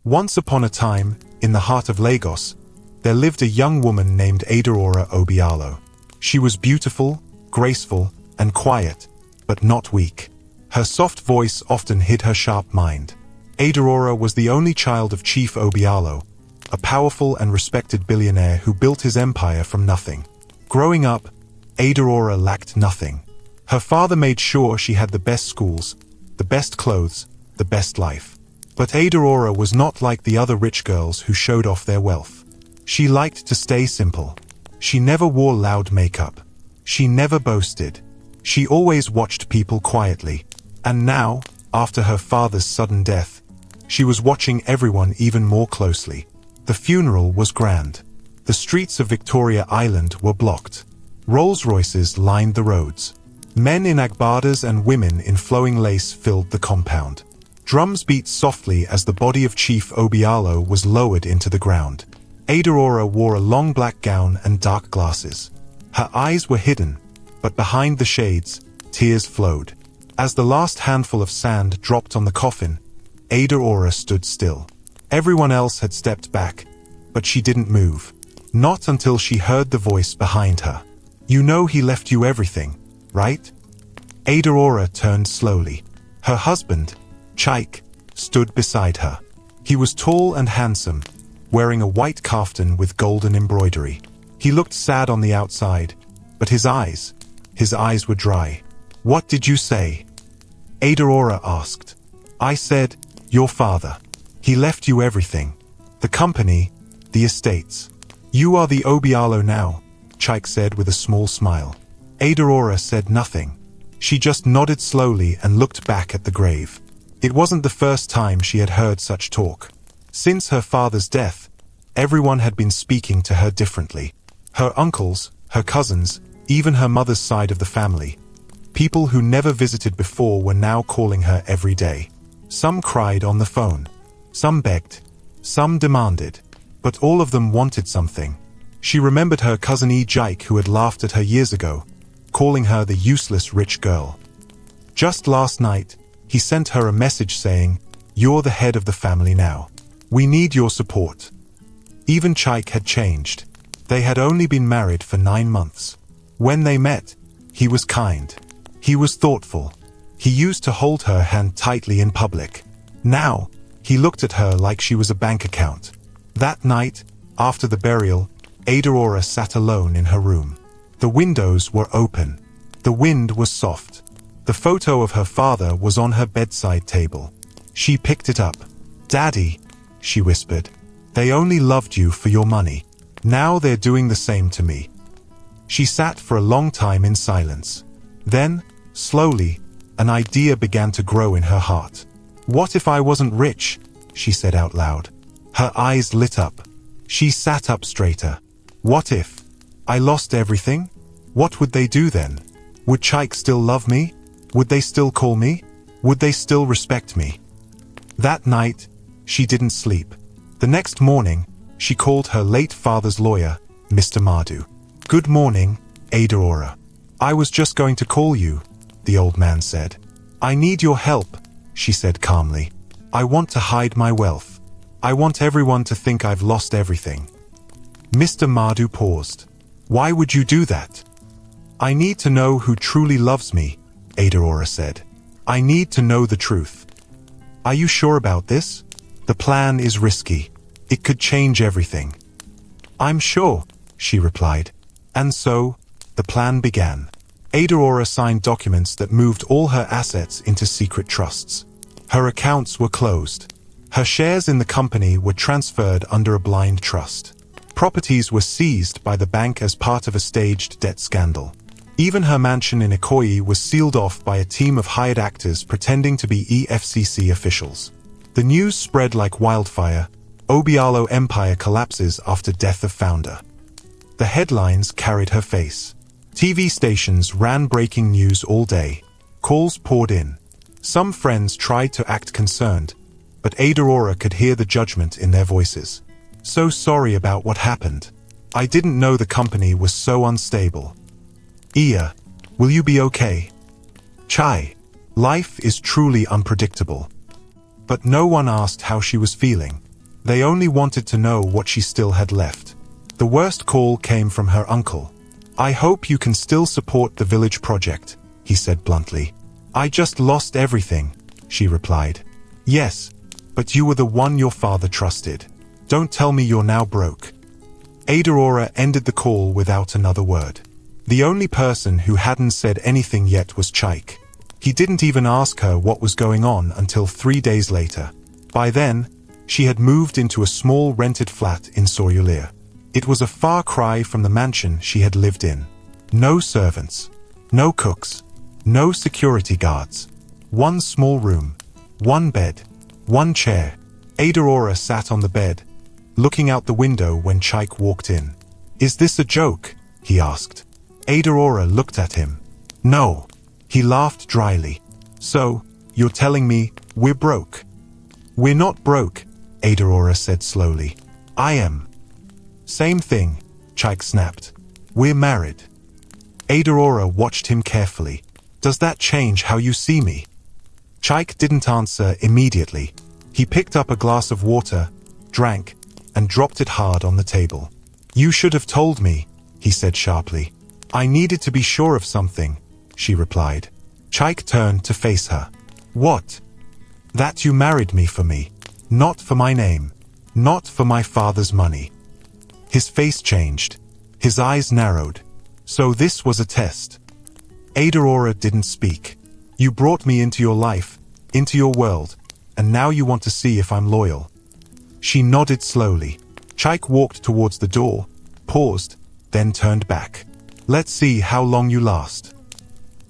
Once upon a time, in the heart of Lagos, there lived a young woman named Adora Obialo. She was beautiful, graceful, and quiet, but not weak. Her soft voice often hid her sharp mind. Adora was the only child of Chief Obialo, a powerful and respected billionaire who built his empire from nothing. Growing up, Adora lacked nothing. Her father made sure she had the best schools, the best clothes, the best life. But Adora was not like the other rich girls who showed off their wealth. She liked to stay simple. She never wore loud makeup. She never boasted. She always watched people quietly. And now, after her father's sudden death, she was watching everyone even more closely. The funeral was grand. The streets of Victoria Island were blocked. Rolls-Royces lined the roads. Men in agbadas and women in flowing lace filled the compound. Drums beat softly as the body of Chief Obialo was lowered into the ground. Adora wore a long black gown and dark glasses. Her eyes were hidden, but behind the shades, tears flowed. As the last handful of sand dropped on the coffin, Adora stood still. Everyone else had stepped back, but she didn't move. Not until she heard the voice behind her. "You know he left you everything, right?" Adora turned slowly. Her husband, Chaik, stood beside her. He was tall and handsome, wearing a white kaftan with golden embroidery. He looked sad on the outside, but his eyes were dry. "What did you say?" Adora asked. "I said, your father. He left you everything. The company, the estates. You are the Obialo now," Chaik said with a small smile. Adora said nothing. She just nodded slowly and looked back at the grave. It wasn't the first time she had heard such talk. Since her father's death, everyone had been speaking to her differently. Her uncles, her cousins, even her mother's side of the family. People who never visited before were now calling her every day. Some cried on the phone. Some begged. Some demanded. But all of them wanted something. She remembered her cousin Jaik who had laughed at her years ago, calling her the useless rich girl. Just last night, he sent her a message saying, "You're the head of the family now. We need your support." Even Chaik had changed. They had only been married for 9 months. When they met, he was kind. He was thoughtful. He used to hold her hand tightly in public. Now, he looked at her like she was a bank account. That night, after the burial, Adora sat alone in her room. The windows were open. The wind was soft. The photo of her father was on her bedside table. She picked it up. "Daddy," she whispered, "they only loved you for your money. Now they're doing the same to me." She sat for a long time in silence. Then, slowly, an idea began to grow in her heart. "What if I wasn't rich?" she said out loud. Her eyes lit up. She sat up straighter. "What if I lost everything? What would they do then? Would Chaik still love me? Would they still call me? Would they still respect me?" That night, she didn't sleep. The next morning, she called her late father's lawyer, Mr. Madu. "Good morning, Adora. I was just going to call you," the old man said. "I need your help," she said calmly. "I want to hide my wealth. I want everyone to think I've lost everything." Mr. Madu paused. "Why would you do that?" "I need to know who truly loves me," Adora said. "I need to know the truth." "Are you sure about this? The plan is risky. It could change everything." "I'm sure," she replied. And so, the plan began. Adora signed documents that moved all her assets into secret trusts. Her accounts were closed. Her shares in the company were transferred under a blind trust. Properties were seized by the bank as part of a staged debt scandal. Even her mansion in Ikoyi was sealed off by a team of hired actors pretending to be EFCC officials. The news spread like wildfire. Obialo Empire collapses after death of founder. The headlines carried her face. TV stations ran breaking news all day. Calls poured in. Some friends tried to act concerned, but Adora could hear the judgment in their voices. "So sorry about what happened. I didn't know the company was so unstable. Iya, will you be okay?" Chai, life is truly unpredictable. But no one asked how she was feeling. They only wanted to know what she still had left. The worst call came from her uncle. "I hope you can still support the village project," he said bluntly. "I just lost everything," she replied. "Yes, but you were the one your father trusted. Don't tell me you're now broke." Adora ended the call without another word. The only person who hadn't said anything yet was Chaik. He didn't even ask her what was going on until 3 days later. By then, she had moved into a small rented flat in Soryulir. It was a far cry from the mansion she had lived in. No servants, no cooks, no security guards. One small room, one bed, one chair. Adora sat on the bed, looking out the window when Chaik walked in. "Is this a joke?" he asked. Adora looked at him. "No." He laughed dryly. "So, you're telling me we're broke?" "We're not broke," Adora said slowly. "I am." "Same thing," Chaik snapped. "We're married." Adora watched him carefully. "Does that change how you see me?" Chaik didn't answer immediately. He picked up a glass of water, drank, and dropped it hard on the table. "You should have told me," he said sharply. "I needed to be sure of something," she replied. Chaik turned to face her. "What?" "That you married me for me. Not for my name. Not for my father's money." His face changed. His eyes narrowed. "So this was a test." Adora didn't speak. "You brought me into your life, into your world, and now you want to see if I'm loyal." She nodded slowly. Chaik walked towards the door, paused, then turned back. "Let's see how long you last."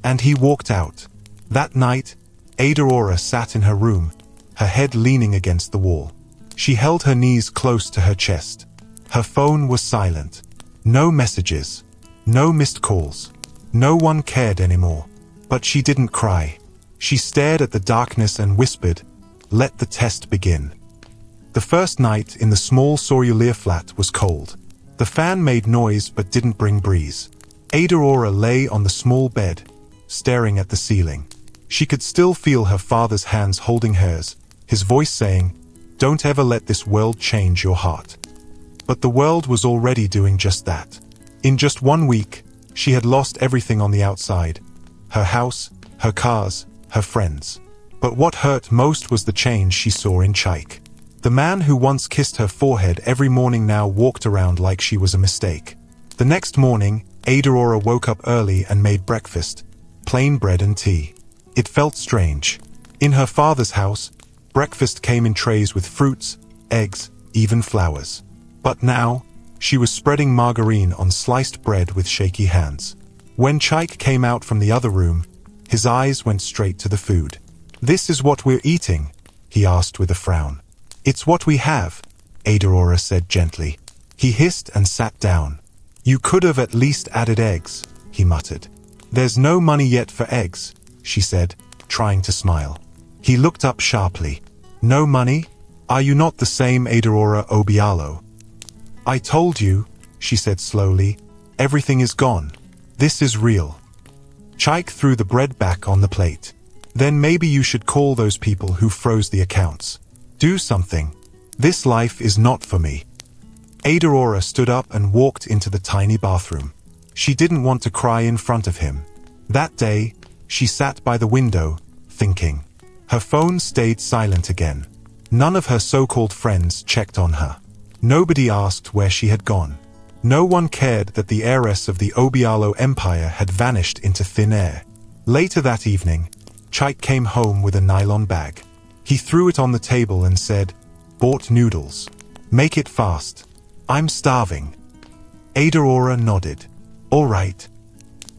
And he walked out. That night, Adora sat in her room, her head leaning against the wall. She held her knees close to her chest. Her phone was silent. No messages. No missed calls. No one cared anymore. But she didn't cry. She stared at the darkness and whispered, "Let the test begin." The first night in the small Soryulir flat was cold. The fan made noise but didn't bring breeze. Adora lay on the small bed, staring at the ceiling. She could still feel her father's hands holding hers, his voice saying, "Don't ever let this world change your heart." But the world was already doing just that. In just 1 week, she had lost everything on the outside. Her house, her cars, her friends. But what hurt most was the change she saw in Chaik. The man who once kissed her forehead every morning now walked around like she was a mistake. The next morning, Adora woke up early and made breakfast, plain bread and tea. It felt strange. In her father's house, breakfast came in trays with fruits, eggs, even flowers. But now, she was spreading margarine on sliced bread with shaky hands. When Chaik came out from the other room, his eyes went straight to the food. "This is what we're eating?" he asked with a frown. "It's what we have," Adora said gently. He hissed and sat down. "You could have at least added eggs," he muttered. "There's no money yet for eggs," she said, trying to smile. He looked up sharply. "No money? Are you not the same Adora Obialo?" "I told you," she said slowly, "everything is gone. This is real." Chaik threw the bread back on the plate. "Then maybe you should call those people who froze the accounts. Do something. This life is not for me." Adora stood up and walked into the tiny bathroom. She didn't want to cry in front of him. That day, she sat by the window, thinking. Her phone stayed silent again. None of her so-called friends checked on her. Nobody asked where she had gone. No one cared that the heiress of the Obialo Empire had vanished into thin air. Later that evening, Chaik came home with a nylon bag. He threw it on the table and said, "Bought noodles. Make it fast. I'm starving." Adora nodded. "All right."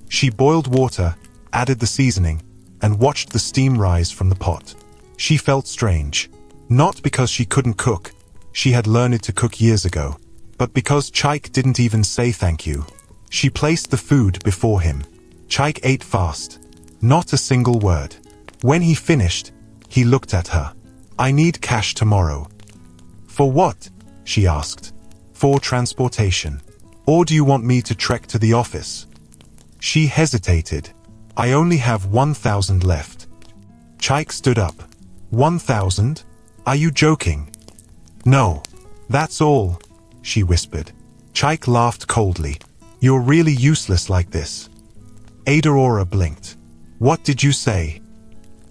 She boiled water, added the seasoning, and watched the steam rise from the pot. She felt strange. Not because she couldn't cook. She had learned to cook years ago. But because Chaik didn't even say thank you. She placed the food before him. Chaik ate fast. Not a single word. When he finished, he looked at her. "I need cash tomorrow." "For what?" she asked. "For transportation. Or do you want me to trek to the office?" She hesitated. "I only have 1,000 left." Chaik stood up. 1,000? Are you joking? "No." That's all, she whispered. Chaik laughed coldly. You're really useless like this. Adora blinked. What did you say?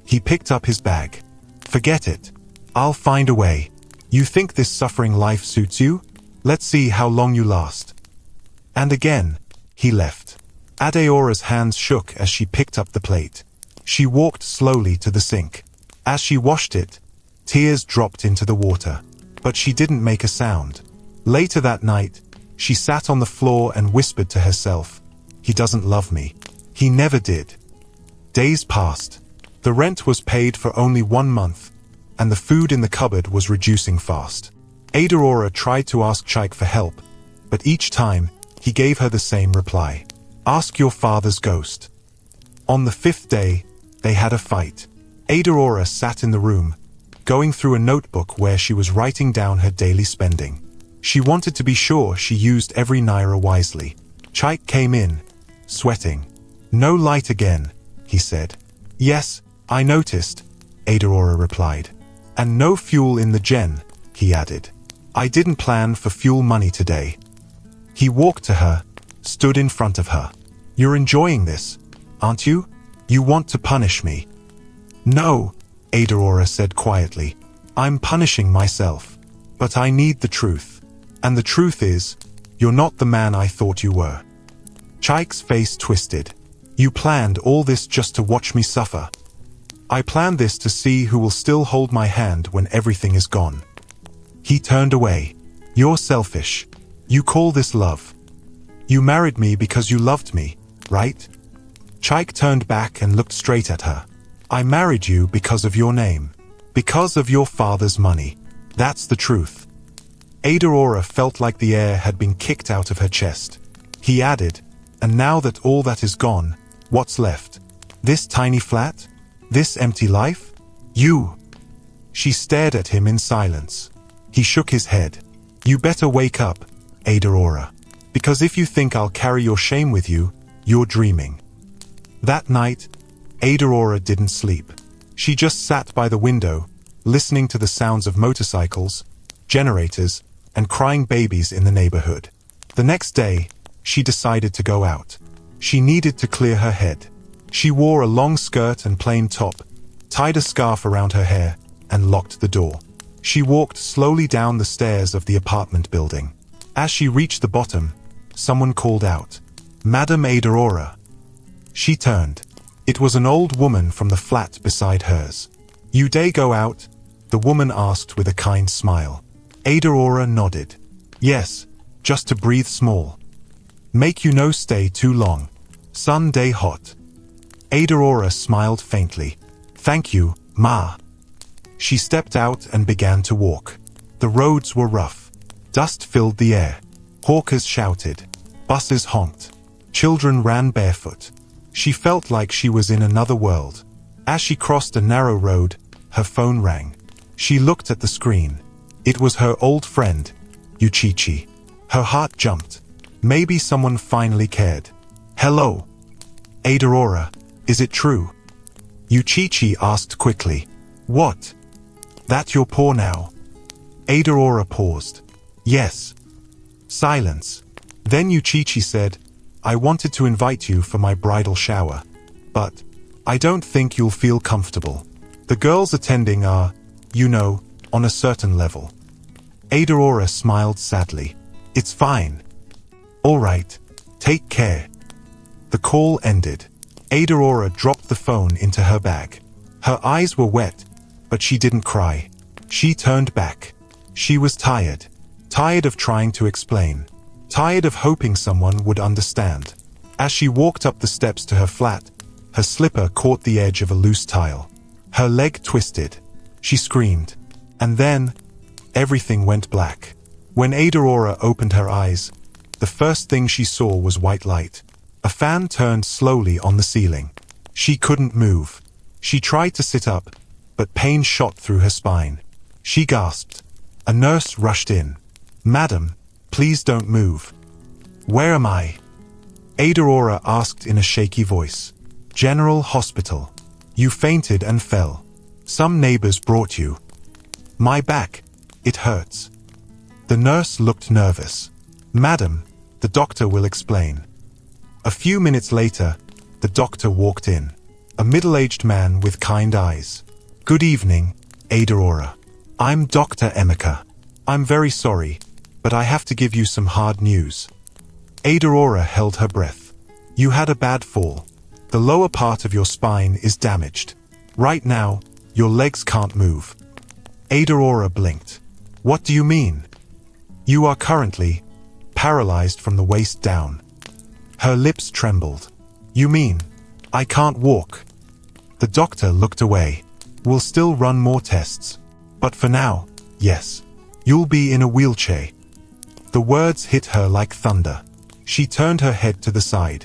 He picked up his bag. Forget it. I'll find a way. You think this suffering life suits you? Let's see how long you last. And again, he left. Adeora's hands shook as she picked up the plate. She walked slowly to the sink. As she washed it, tears dropped into the water. But she didn't make a sound. Later that night, she sat on the floor and whispered to herself, "He doesn't love me. He never did." Days passed. The rent was paid for only 1 month, and the food in the cupboard was reducing fast. Adora tried to ask Chaik for help, but each time, he gave her the same reply. Ask your father's ghost. On the 5th day, they had a fight. Adora sat in the room, going through a notebook where she was writing down her daily spending. She wanted to be sure she used every naira wisely. Chaik came in, sweating. No light again, he said. Yes, I noticed, Adora replied. And no fuel in the gen, he added. I didn't plan for fuel money today. He walked to her, stood in front of her. You're enjoying this, aren't you? You want to punish me. No, Adora said quietly. I'm punishing myself. But I need the truth. And the truth is, you're not the man I thought you were. Chaik's face twisted. You planned all this just to watch me suffer. I planned this to see who will still hold my hand when everything is gone. He turned away. You're selfish. You call this love. You married me because you loved me, right? Chaik turned back and looked straight at her. I married you because of your name. Because of your father's money. That's the truth. Adora felt like the air had been kicked out of her chest. He added, and now that all that is gone, what's left? This tiny flat? This empty life? You! She stared at him in silence. He shook his head. You better wake up, Adora. Because if you think I'll carry your shame with you, you're dreaming. That night, Adora didn't sleep. She just sat by the window, listening to the sounds of motorcycles, generators, and crying babies in the neighborhood. The next day, she decided to go out. She needed to clear her head. She wore a long skirt and plain top, tied a scarf around her hair, and locked the door. She walked slowly down the stairs of the apartment building. As she reached the bottom, someone called out, Madam Adora. She turned. It was an old woman from the flat beside hers. You day go out? The woman asked with a kind smile. Adora nodded. Yes, just to breathe small. Make you no stay too long. Sun day hot. Adora smiled faintly. Thank you, Ma. She stepped out and began to walk. The roads were rough. Dust filled the air. Hawkers shouted. Buses honked. Children ran barefoot. She felt like she was in another world. As she crossed a narrow road, her phone rang. She looked at the screen. It was her old friend, Uchichi. Her heart jumped. Maybe someone finally cared. Hello. Adora, is it true? Uchichi asked quickly. What? That you're poor now? Adora paused. Yes. Silence. Then Uchichi said, I wanted to invite you for my bridal shower. But I don't think you'll feel comfortable. The girls attending are, you know, on a certain level. Adora smiled sadly. It's fine. All right. Take care. The call ended. Adora dropped the phone into her bag. Her eyes were wet, but she didn't cry. She turned back. She was tired. Tired of trying to explain. Tired of hoping someone would understand. As she walked up the steps to her flat, her slipper caught the edge of a loose tile. Her leg twisted. She screamed. And then, everything went black. When Adora opened her eyes, the first thing she saw was white light. A fan turned slowly on the ceiling. She couldn't move. She tried to sit up, but pain shot through her spine. She gasped. A nurse rushed in. Madam, please don't move. Where am I? Adora asked in a shaky voice. General Hospital. You fainted and fell. Some neighbors brought you. My back. It hurts. The nurse looked nervous. "Madam, the doctor will explain." A few minutes later, the doctor walked in. A middle-aged man with kind eyes. "Good evening, Adora. I'm Dr. Emeka. I'm very sorry, but I have to give you some hard news." Adora held her breath. "You had a bad fall. The lower part of your spine is damaged. Right now, your legs can't move." Adora blinked. "What do you mean?" "You are currently paralyzed from the waist down." Her lips trembled. "You mean I can't walk?" The doctor looked away. "We'll still run more tests. But for now, yes. You'll be in a wheelchair." The words hit her like thunder. She turned her head to the side.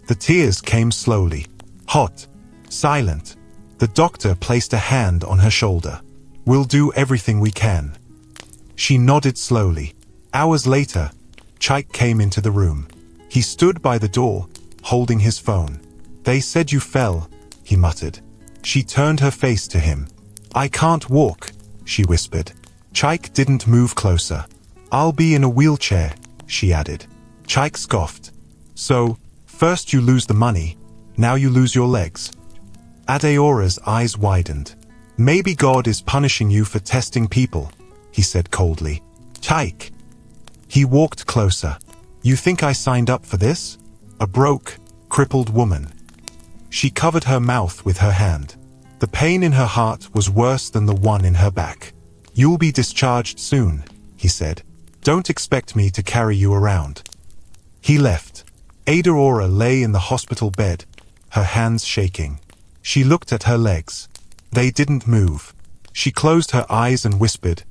The tears came slowly. Hot. Silent. The doctor placed a hand on her shoulder. "We'll do everything we can." She nodded slowly. Hours later, Chaik came into the room. He stood by the door, holding his phone. "They said you fell," he muttered. She turned her face to him. "I can't walk," she whispered. Chaik didn't move closer. "I'll be in a wheelchair," she added. Chaik scoffed. "So, first you lose the money, now you lose your legs." Adeora's eyes widened. "Maybe God is punishing you for testing people," he said coldly. "Chaik." He walked closer. "You think I signed up for this? A broke, crippled woman." She covered her mouth with her hand. The pain in her heart was worse than the one in her back. "You'll be discharged soon," he said. "Don't expect me to carry you around." He left. Adora lay in the hospital bed, her hands shaking. She looked at her legs. They didn't move. She closed her eyes and whispered,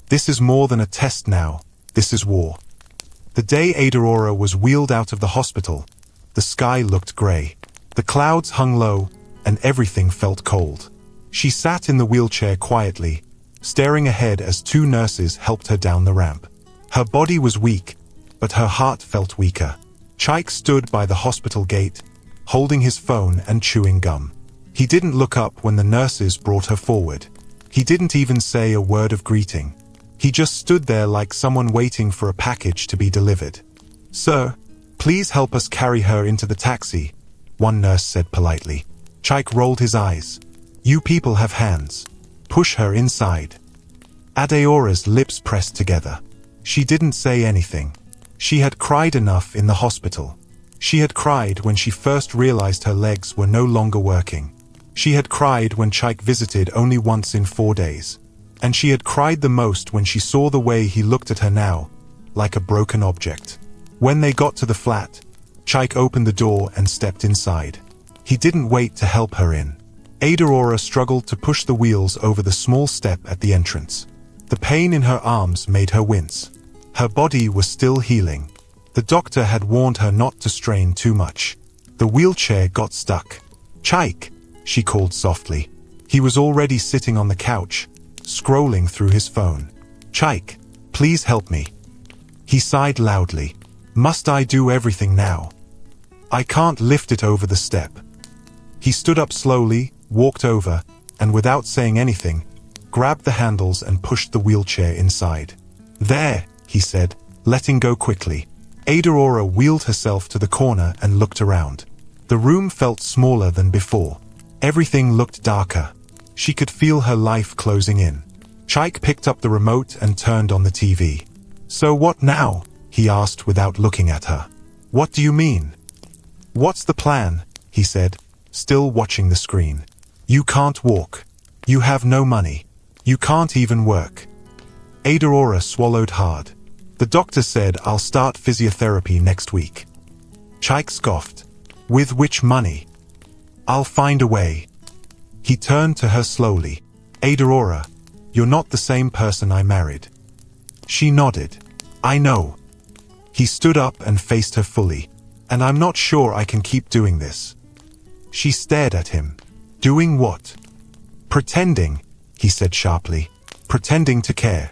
"This is more than a test now. This is war." The day Adora was wheeled out of the hospital, the sky looked grey. The clouds hung low, and everything felt cold. She sat in the wheelchair quietly, staring ahead as two nurses helped her down the ramp. Her body was weak, but her heart felt weaker. Chaik stood by the hospital gate, holding his phone and chewing gum. He didn't look up when the nurses brought her forward. He didn't even say a word of greeting. He just stood there like someone waiting for a package to be delivered. "Sir, please help us carry her into the taxi," one nurse said politely. Chaik rolled his eyes. "You people have hands. Push her inside." Adeora's lips pressed together. She didn't say anything. She had cried enough in the hospital. She had cried when she first realized her legs were no longer working. She had cried when Chaik visited only once in 4 days. And she had cried the most when she saw the way he looked at her now, like a broken object. When they got to the flat, Chaik opened the door and stepped inside. He didn't wait to help her in. Adora struggled to push the wheels over the small step at the entrance. The pain in her arms made her wince. Her body was still healing. The doctor had warned her not to strain too much. The wheelchair got stuck. "Chaik," she called softly. He was already sitting on the couch, scrolling through his phone. "Chaik, please help me." He sighed loudly. "Must I do everything now? I can't lift it over the step." He stood up slowly, walked over, and without saying anything, grabbed the handles and pushed the wheelchair inside. "There," he said, letting go quickly. Adora wheeled herself to the corner and looked around. The room felt smaller than before. Everything looked darker. She could feel her life closing in. Chaik picked up the remote and turned on the TV. "So what now?" he asked without looking at her. "What do you mean?" "What's the plan?" he said, still watching the screen. "You can't walk. You have no money. You can't even work." Adora swallowed hard. "The doctor said I'll start physiotherapy next week." Chaik scoffed. "With which money?" "I'll find a way." He turned to her slowly. "Adora, you're not the same person I married." She nodded. "I know." He stood up and faced her fully. "And I'm not sure I can keep doing this." She stared at him. "Doing what?" "Pretending," he said sharply. "Pretending to care.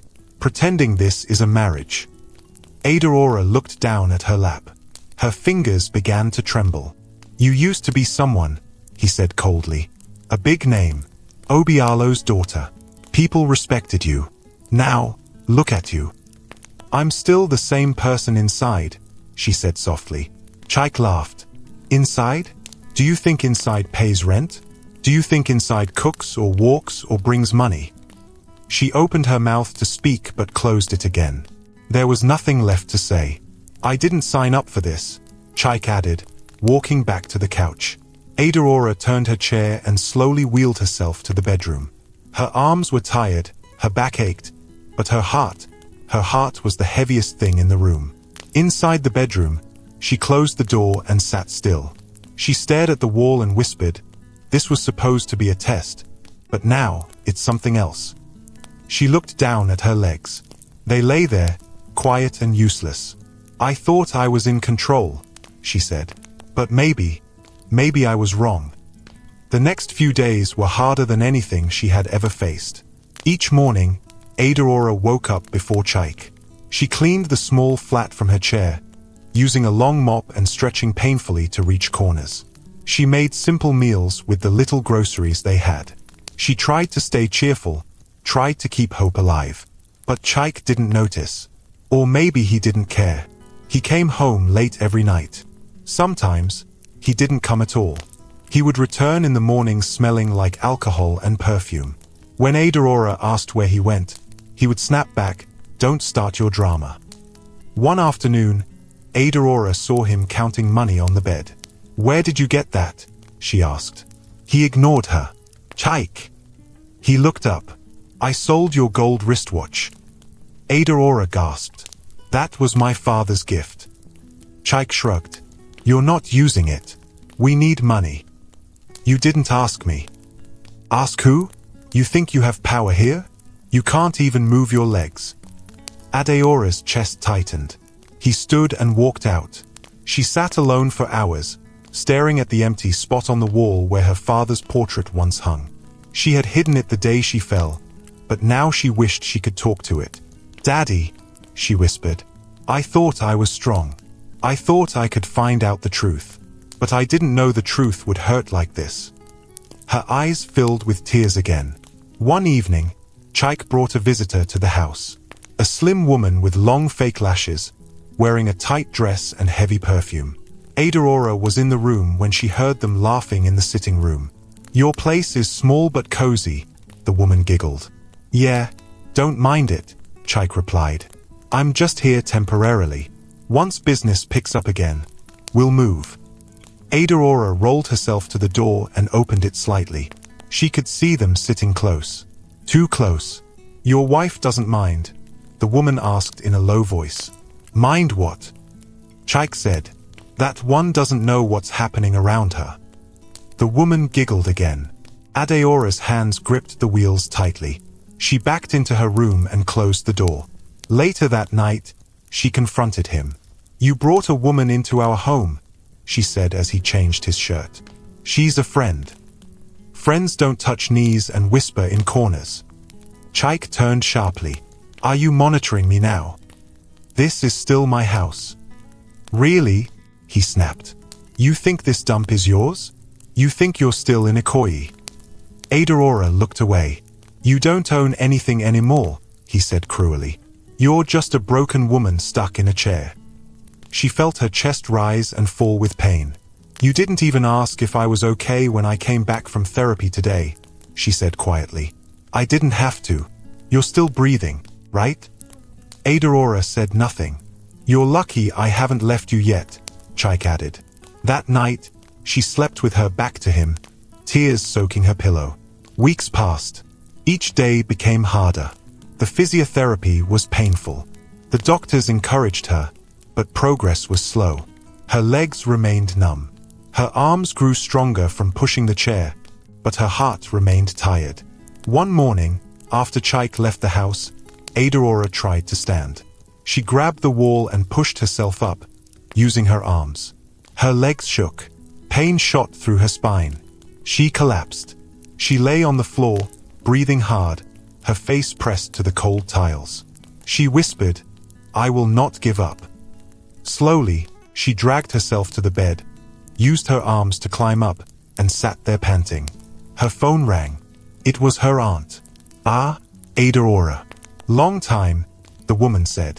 Pretending this is a marriage." Adora looked down at her lap. Her fingers began to tremble. "You used to be someone," he said coldly. "A big name. Obialo's daughter. People respected you. Now, look at you." I'm still the same person inside, she said softly. Chaik laughed. Inside? Do you think inside pays rent? Do you think inside cooks or walks or brings money? She opened her mouth to speak but closed it again. There was nothing left to say. I didn't sign up for this, Chaik added, walking back to the couch. Adora turned her chair and slowly wheeled herself to the bedroom. Her arms were tired, her back ached, but her heart was the heaviest thing in the room. Inside the bedroom, she closed the door and sat still. She stared at the wall and whispered, "This was supposed to be a test, but now it's something else." She looked down at her legs. They lay there, quiet and useless. "I thought I was in control," she said. "But maybe I was wrong." The next few days were harder than anything she had ever faced. Each morning, Adora woke up before Chaik. She cleaned the small flat from her chair, using a long mop and stretching painfully to reach corners. She made simple meals with the little groceries they had. She tried to stay cheerful, tried to keep hope alive. But Chaik didn't notice. Or maybe he didn't care. He came home late every night. Sometimes, he didn't come at all. He would return in the morning smelling like alcohol and perfume. When Adora asked where he went, he would snap back, "Don't start your drama." One afternoon, Adora saw him counting money on the bed. "Where did you get that?" she asked. He ignored her. "Chaik." He looked up. "I sold your gold wristwatch." Adora gasped. "That was my father's gift." Chaik shrugged. "You're not using it. We need money." "You didn't ask me." "Ask who? You think you have power here? You can't even move your legs." Adeora's chest tightened. He stood and walked out. She sat alone for hours, staring at the empty spot on the wall where her father's portrait once hung. She had hidden it the day she fell, but now she wished she could talk to it. "Daddy," she whispered, "I thought I was strong. I thought I could find out the truth. But I didn't know the truth would hurt like this." Her eyes filled with tears again. One evening, Chaik brought a visitor to the house. A slim woman with long fake lashes, wearing a tight dress and heavy perfume. Adora was in the room when she heard them laughing in the sitting room. "Your place is small but cozy," the woman giggled. "Yeah, don't mind it," Chaik replied. "I'm just here temporarily. Once business picks up again, we'll move." Adora rolled herself to the door and opened it slightly. She could see them sitting close. Too close. "Your wife doesn't mind?" the woman asked in a low voice. "Mind what?" Chaik said. "That one doesn't know what's happening around her." The woman giggled again. Adeora's hands gripped the wheels tightly. She backed into her room and closed the door. Later that night, she confronted him. "You brought a woman into our home," she said as he changed his shirt. "She's a friend. Friends don't touch knees and whisper in corners." Chaik turned sharply. "Are you monitoring me now? This is still my house." "Really?" he snapped. "You think this dump is yours? You think you're still in Ikoyi?" Adora looked away. "You don't own anything anymore," he said cruelly. "You're just a broken woman stuck in a chair." She felt her chest rise and fall with pain. "You didn't even ask if I was okay when I came back from therapy today," she said quietly. "I didn't have to. You're still breathing, right?" Adora said nothing. "You're lucky I haven't left you yet," Chaik added. That night, she slept with her back to him, tears soaking her pillow. Weeks passed. Each day became harder. The physiotherapy was painful. The doctors encouraged her, but progress was slow. Her legs remained numb. Her arms grew stronger from pushing the chair, but her heart remained tired. One morning, after Chaik left the house, Adora tried to stand. She grabbed the wall and pushed herself up, using her arms. Her legs shook. Pain shot through her spine. She collapsed. She lay on the floor, breathing hard, her face pressed to the cold tiles. She whispered, "I will not give up." Slowly, she dragged herself to the bed, used her arms to climb up, and sat there panting. Her phone rang. It was her aunt. "Ah, Adora." "Long time," the woman said.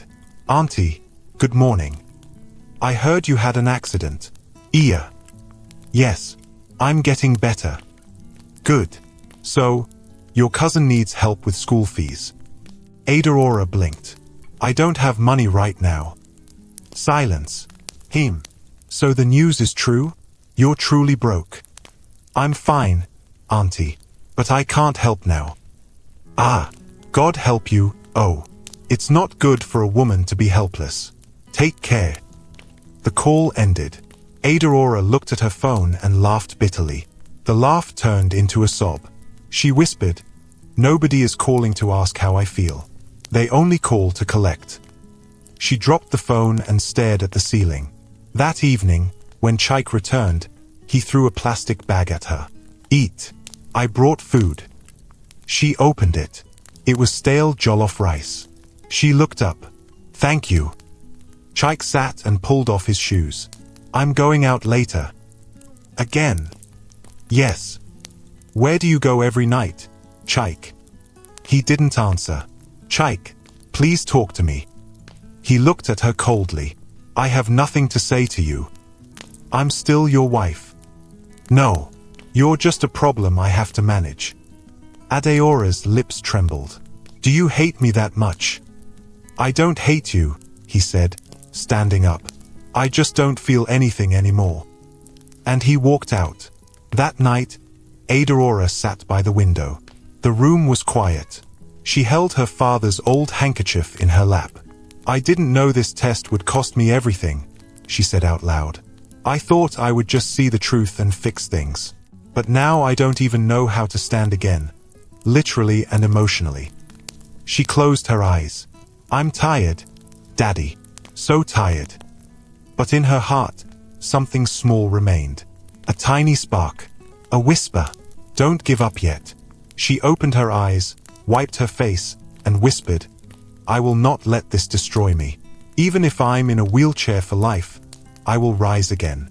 Auntie, good morning. I heard you had an accident. Iya. Yes, I'm getting better. Good. So, your cousin needs help with school fees. Adora blinked. I don't have money right now. Silence. So the news is true? You're truly broke. I'm fine, Auntie, but I can't help now. Ah, God help you. Oh, it's not good for a woman to be helpless. Take care. The call ended. Adora looked at her phone and laughed bitterly. The laugh turned into a sob. She whispered, "Nobody is calling to ask how I feel. They only call to collect." She dropped the phone and stared at the ceiling. That evening, when Chaik returned, he threw a plastic bag at her. "Eat. I brought food." She opened it. It was stale jollof rice. She looked up. "Thank you." Chaik sat and pulled off his shoes. "I'm going out later." "Again?" "Yes." "Where do you go every night, Chaik?" He didn't answer. "Chaik, please talk to me." He looked at her coldly. "I have nothing to say to you. I'm still your wife." "No. You're just a problem I have to manage." Adeora's lips trembled. "Do you hate me that much?" "I don't hate you," he said, standing up. "I just don't feel anything anymore." And he walked out. That night, Adora sat by the window. The room was quiet. She held her father's old handkerchief in her lap. "I didn't know this test would cost me everything," she said out loud. "I thought I would just see the truth and fix things. But now I don't even know how to stand again, literally and emotionally." She closed her eyes. "I'm tired, Daddy. So tired." But in her heart, something small remained. A tiny spark. A whisper. "Don't give up yet." She opened her eyes, wiped her face, and whispered, "I will not let this destroy me. Even if I'm in a wheelchair for life, I will rise again."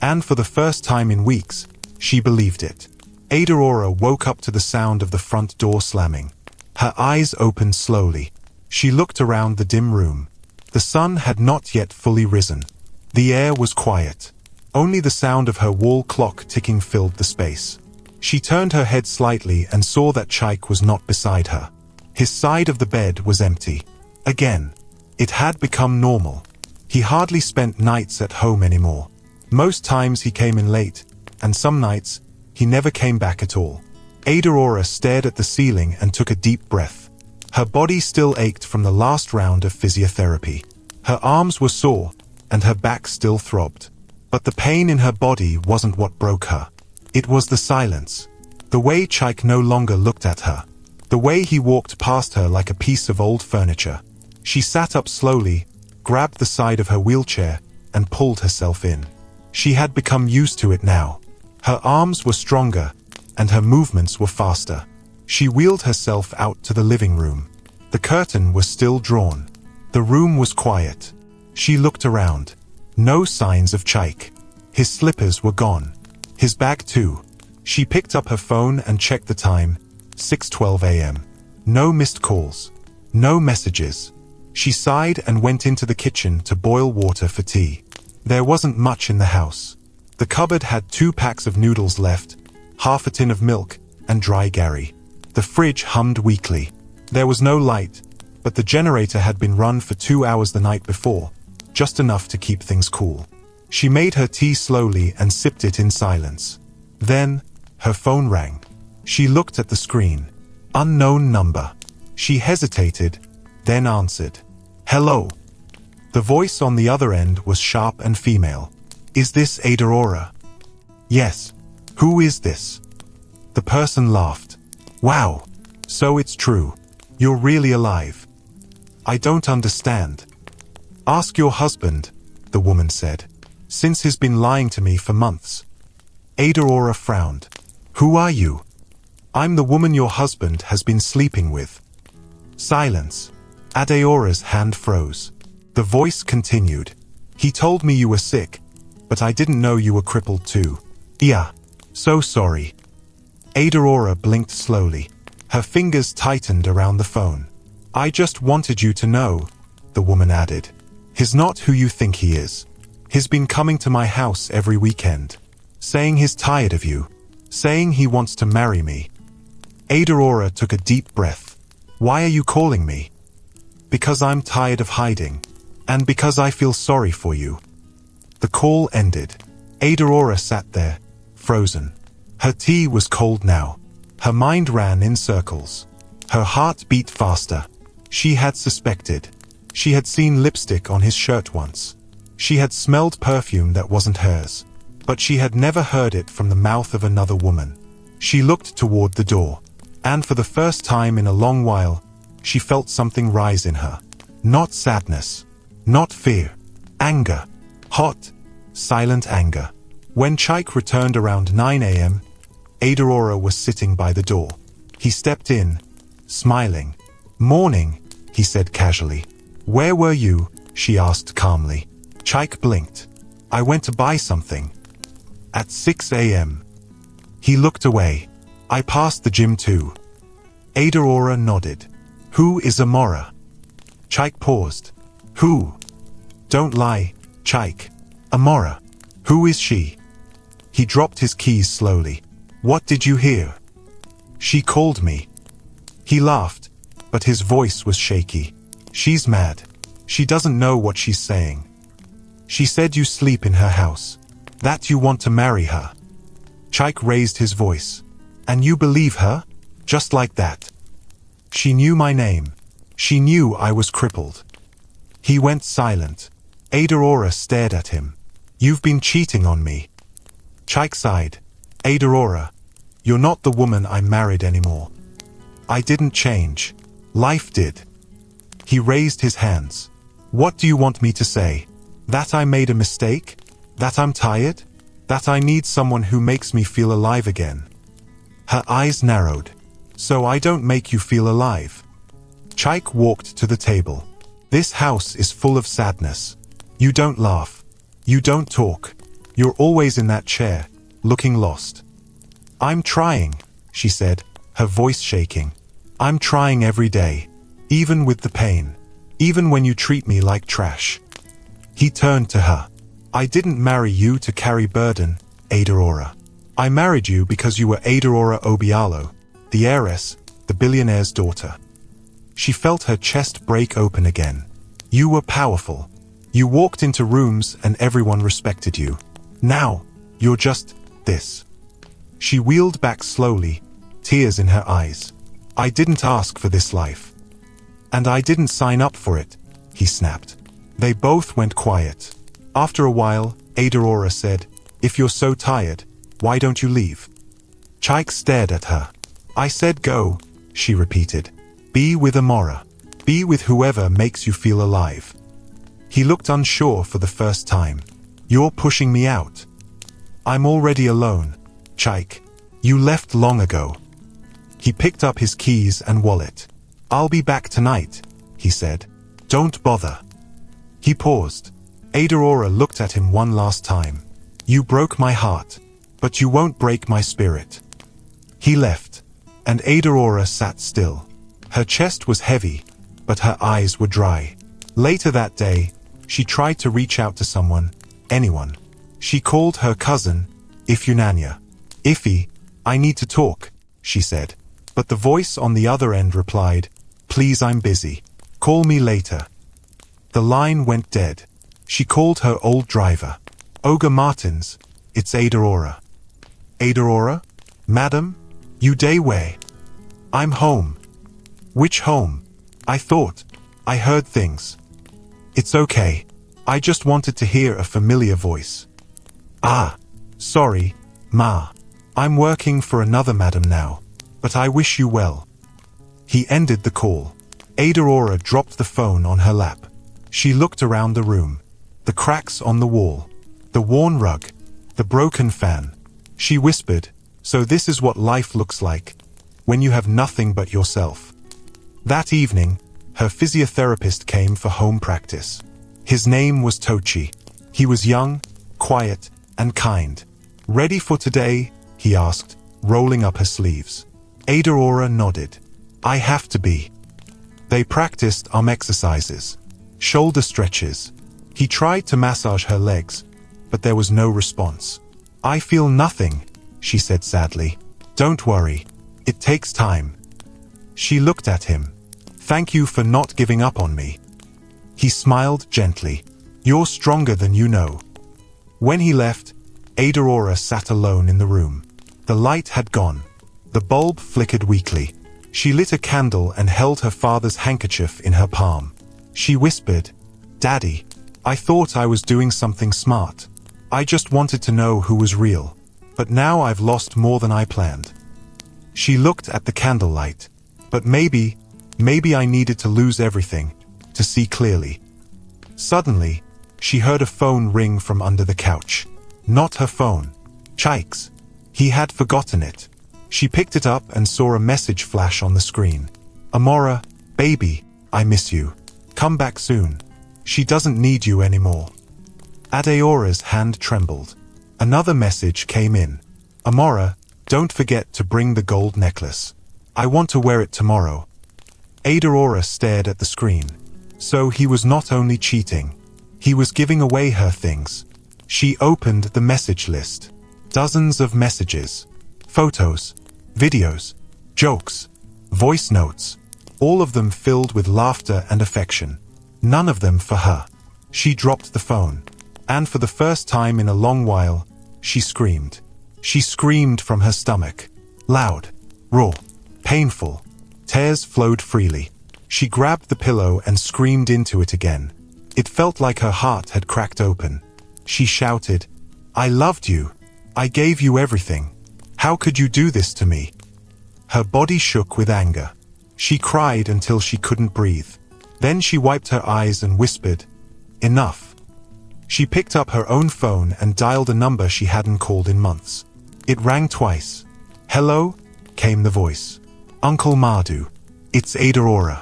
And for the first time in weeks, she believed it. Adora woke up to the sound of the front door slamming. Her eyes opened slowly. She looked around the dim room. The sun had not yet fully risen. The air was quiet. Only the sound of her wall clock ticking filled the space. She turned her head slightly and saw that Chaik was not beside her. His side of the bed was empty. Again, it had become normal. He hardly spent nights at home anymore. Most times he came in late, and some nights, he never came back at all. Adora stared at the ceiling and took a deep breath. Her body still ached from the last round of physiotherapy. Her arms were sore, and her back still throbbed. But the pain in her body wasn't what broke her. It was the silence. The way Chaik no longer looked at her. The way he walked past her like a piece of old furniture. She sat up slowly, grabbed the side of her wheelchair, and pulled herself in. She had become used to it now. Her arms were stronger, and her movements were faster. She wheeled herself out to the living room. The curtain was still drawn. The room was quiet. She looked around. No signs of Chaik. His slippers were gone. His bag too. She picked up her phone and checked the time. 6:12 a.m. No missed calls. No messages. She sighed and went into the kitchen to boil water for tea. There wasn't much in the house. The cupboard had 2 packs of noodles left, half a tin of milk, and dry Gary. The fridge hummed weakly. There was no light, but the generator had been run for 2 hours the night before, just enough to keep things cool. She made her tea slowly and sipped it in silence. Then, her phone rang. She looked at the screen. Unknown number. She hesitated, then answered. "Hello." The voice on the other end was sharp and female. "Is this Adora?" "Yes." "Who is this?" The person laughed. "Wow. So it's true. You're really alive." "I don't understand." "Ask your husband," the woman said, "since he's been lying to me for months." Adora frowned. "Who are you?" "I'm the woman your husband has been sleeping with." Silence. Adeora's hand froze. The voice continued. "He told me you were sick, but I didn't know you were crippled too." "Yeah. So sorry." Adora blinked slowly. Her fingers tightened around the phone. "I just wanted you to know. the woman added. He's not who you think he is. He's been coming to my house every weekend, saying he's tired of you, saying he wants to marry me. Adora took a deep breath. Why are you calling me? Because I'm tired of hiding, and because I feel sorry for you. The call ended. Adora sat there, frozen. Her tea was cold now. Her mind ran in circles. Her heart beat faster. She had suspected. She had seen lipstick on his shirt once. She had smelled perfume that wasn't hers. But she had never heard it from the mouth of another woman. She looked toward the door, and for the first time in a long while, she felt something rise in her. Not sadness, not fear, anger. Hot, silent anger. When Chaik returned around 9 a.m., Adora was sitting by the door. He stepped in, smiling. "Morning," he said casually. "Where were you?" she asked calmly. Chaik blinked. "I went to buy something." "At 6 a.m. He looked away. "I passed the gym too." Adora nodded. "Who is Amora?" Chaik paused. "Who?" "Don't lie, Chaik. Amora. Who is she?" He dropped his keys slowly. "What did you hear?" "She called me." He laughed, but his voice was shaky. "She's mad. She doesn't know what she's saying. She said you sleep in her house, that you want to marry her." Chaik raised his voice. "And you believe her? Just like that?" "She knew my name. She knew I was crippled." He went silent. Adora stared at him. "You've been cheating on me." Chaik sighed. "Adora, you're not the woman I married anymore." "I didn't change. Life did." He raised his hands. "What do you want me to say? That I made a mistake? That I'm tired? That I need someone who makes me feel alive again?" Her eyes narrowed. "So I don't make you feel alive?" Chaik walked to the table. "This house is full of sadness. You don't laugh. You don't talk. You're always in that chair, looking lost." "I'm trying," she said, her voice shaking. "I'm trying every day, even with the pain, even when you treat me like trash." He turned to her. "I didn't marry you to carry burden, Adora. I married you because you were Adora Obialo, the heiress, the billionaire's daughter." She felt her chest break open again. "You were powerful. You walked into rooms and everyone respected you. Now, you're just this." She wheeled back slowly, tears in her eyes. "I didn't ask for this life. And I didn't sign up for it," he snapped. They both went quiet. After a while, Adora said, "If you're so tired, why don't you leave?" Chaik stared at her. "I said go," she repeated. "Be with Amora. Be with whoever makes you feel alive." He looked unsure for the first time. "You're pushing me out." "I'm already alone, Chaik. You left long ago." He picked up his keys and wallet. "I'll be back tonight," he said. "Don't bother." He paused. Adora looked at him one last time. "You broke my heart, but you won't break my spirit." He left, and Adora sat still. Her chest was heavy, but her eyes were dry. Later that day, she tried to reach out to someone, anyone. She called her cousin, Ifunanya. "Iffy, I need to talk," she said. But the voice on the other end replied, "Please, I'm busy. Call me later." The line went dead. She called her old driver. "Olga Martins, it's Adora." "Adora? Madam? You day where?" "I'm home." "Which home?" "I thought. I heard things." "It's okay. I just wanted to hear a familiar voice." "Ah, sorry, Ma. I'm working for another madam now, but I wish you well." He ended the call. Adora dropped the phone on her lap. She looked around the room. The cracks on the wall, the worn rug, the broken fan. She whispered, "So this is what life looks like, when you have nothing but yourself." That evening, her physiotherapist came for home practice. His name was Tochi. He was young, quiet, and kind. "Ready for today?" he asked, rolling up her sleeves. Adora nodded. "I have to be." They practiced arm exercises. shoulder stretches. He tried to massage her legs, but there was no response. "I feel nothing," she said sadly. "Don't worry. It takes time." She looked at him. "Thank you for not giving up on me." He smiled gently. "You're stronger than you know." When he left, Adora sat alone in the room. The light had gone. The bulb flickered weakly. She lit a candle and held her father's handkerchief in her palm. She whispered, "Daddy, I thought I was doing something smart. I just wanted to know who was real. But now I've lost more than I planned." She looked at the candlelight. "But maybe I needed to lose everything to see clearly." Suddenly, she heard a phone ring from under the couch. Not her phone. Chike's. He had forgotten it. She picked it up and saw a message flash on the screen. "Amora, baby, I miss you. Come back soon. She doesn't need you anymore." Adeora's hand trembled. Another message came in. "Amora, don't forget to bring the gold necklace. I want to wear it tomorrow." Adora stared at the screen. So he was not only cheating. He was giving away her things. She opened the message list. Dozens of messages. Photos, videos, jokes, voice notes. All of them filled with laughter and affection. None of them for her. She dropped the phone. And for the first time in a long while, she screamed. She screamed from her stomach. Loud, raw, painful. Tears flowed freely. She grabbed the pillow and screamed into it again. It felt like her heart had cracked open. She shouted, "I loved you. I gave you everything. How could you do this to me?" Her body shook with anger. She cried until she couldn't breathe. Then she wiped her eyes and whispered, "Enough." She picked up her own phone and dialed a number she hadn't called in months. It rang twice. "Hello?" came the voice. "Uncle Mardu. It's Adora."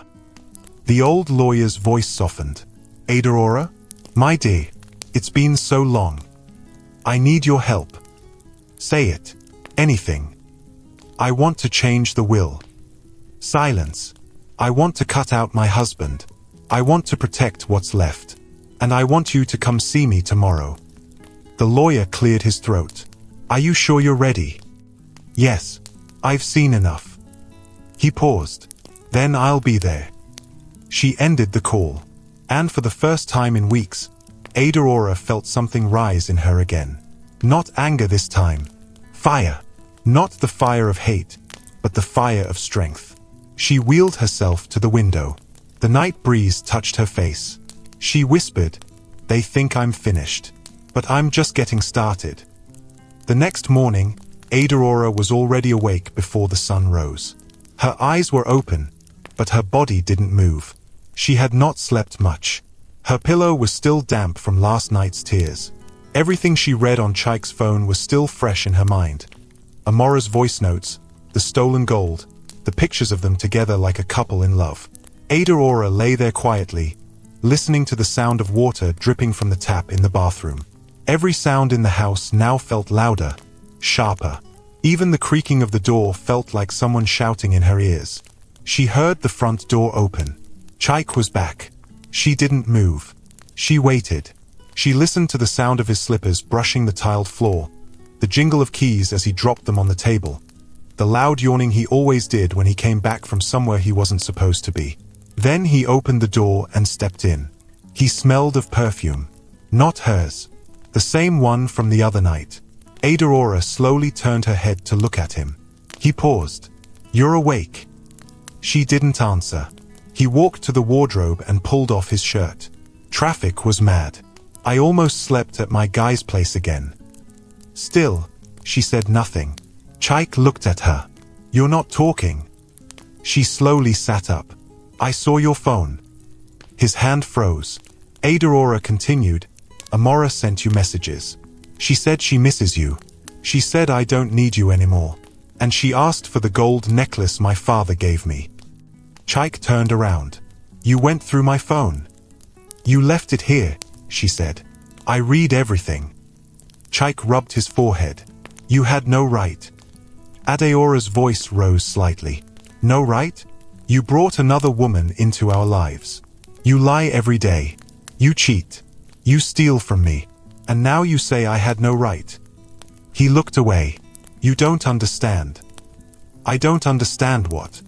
The old lawyer's voice softened. "Adora? My dear, it's been so long. I need your help. Say it. Anything. I want to change the will." Silence. "I want to cut out my husband. I want to protect what's left. And I want you to come see me tomorrow." The lawyer cleared his throat. "Are you sure you're ready?" "Yes. I've seen enough." He paused. "Then I'll be there." She ended the call. And for the first time in weeks, Adora felt something rise in her again. Not anger this time. Fire. Not the fire of hate, but the fire of strength. She wheeled herself to the window. The night breeze touched her face. She whispered, "They think I'm finished. But I'm just getting started." The next morning, Adora was already awake before the sun rose. Her eyes were open, but her body didn't move. She had not slept much. Her pillow was still damp from last night's tears. Everything she read on Chike's phone was still fresh in her mind. Amora's voice notes, the stolen gold, the pictures of them together like a couple in love. Adora lay there quietly, listening to the sound of water dripping from the tap in the bathroom. Every sound in the house now felt louder, sharper. Even the creaking of the door felt like someone shouting in her ears. She heard the front door open. Chike was back. She didn't move. She waited. She listened to the sound of his slippers brushing the tiled floor, the jingle of keys as he dropped them on the table, the loud yawning he always did when he came back from somewhere he wasn't supposed to be. Then he opened the door and stepped in. He smelled of perfume. Not hers. The same one from the other night. Adora slowly turned her head to look at him. He paused. "You're awake?" She didn't answer. He walked to the wardrobe and pulled off his shirt. Traffic was mad. "I almost slept at my guy's place again." Still, she said nothing. Chike looked at her. "You're not talking." She slowly sat up. "I saw your phone." His hand froze. Adora continued, "Amora sent you messages. She said she misses you. She said I don't need you anymore. And she asked for the gold necklace my father gave me." Chike turned around. "You went through my phone." "You left it here," she said. "I read everything." Chike rubbed his forehead. "You had no right." Adeora's voice rose slightly. "No right? You brought another woman into our lives. You lie every day. You cheat. You steal from me. And now you say I had no right." He looked away. "You don't understand." "I don't understand what?"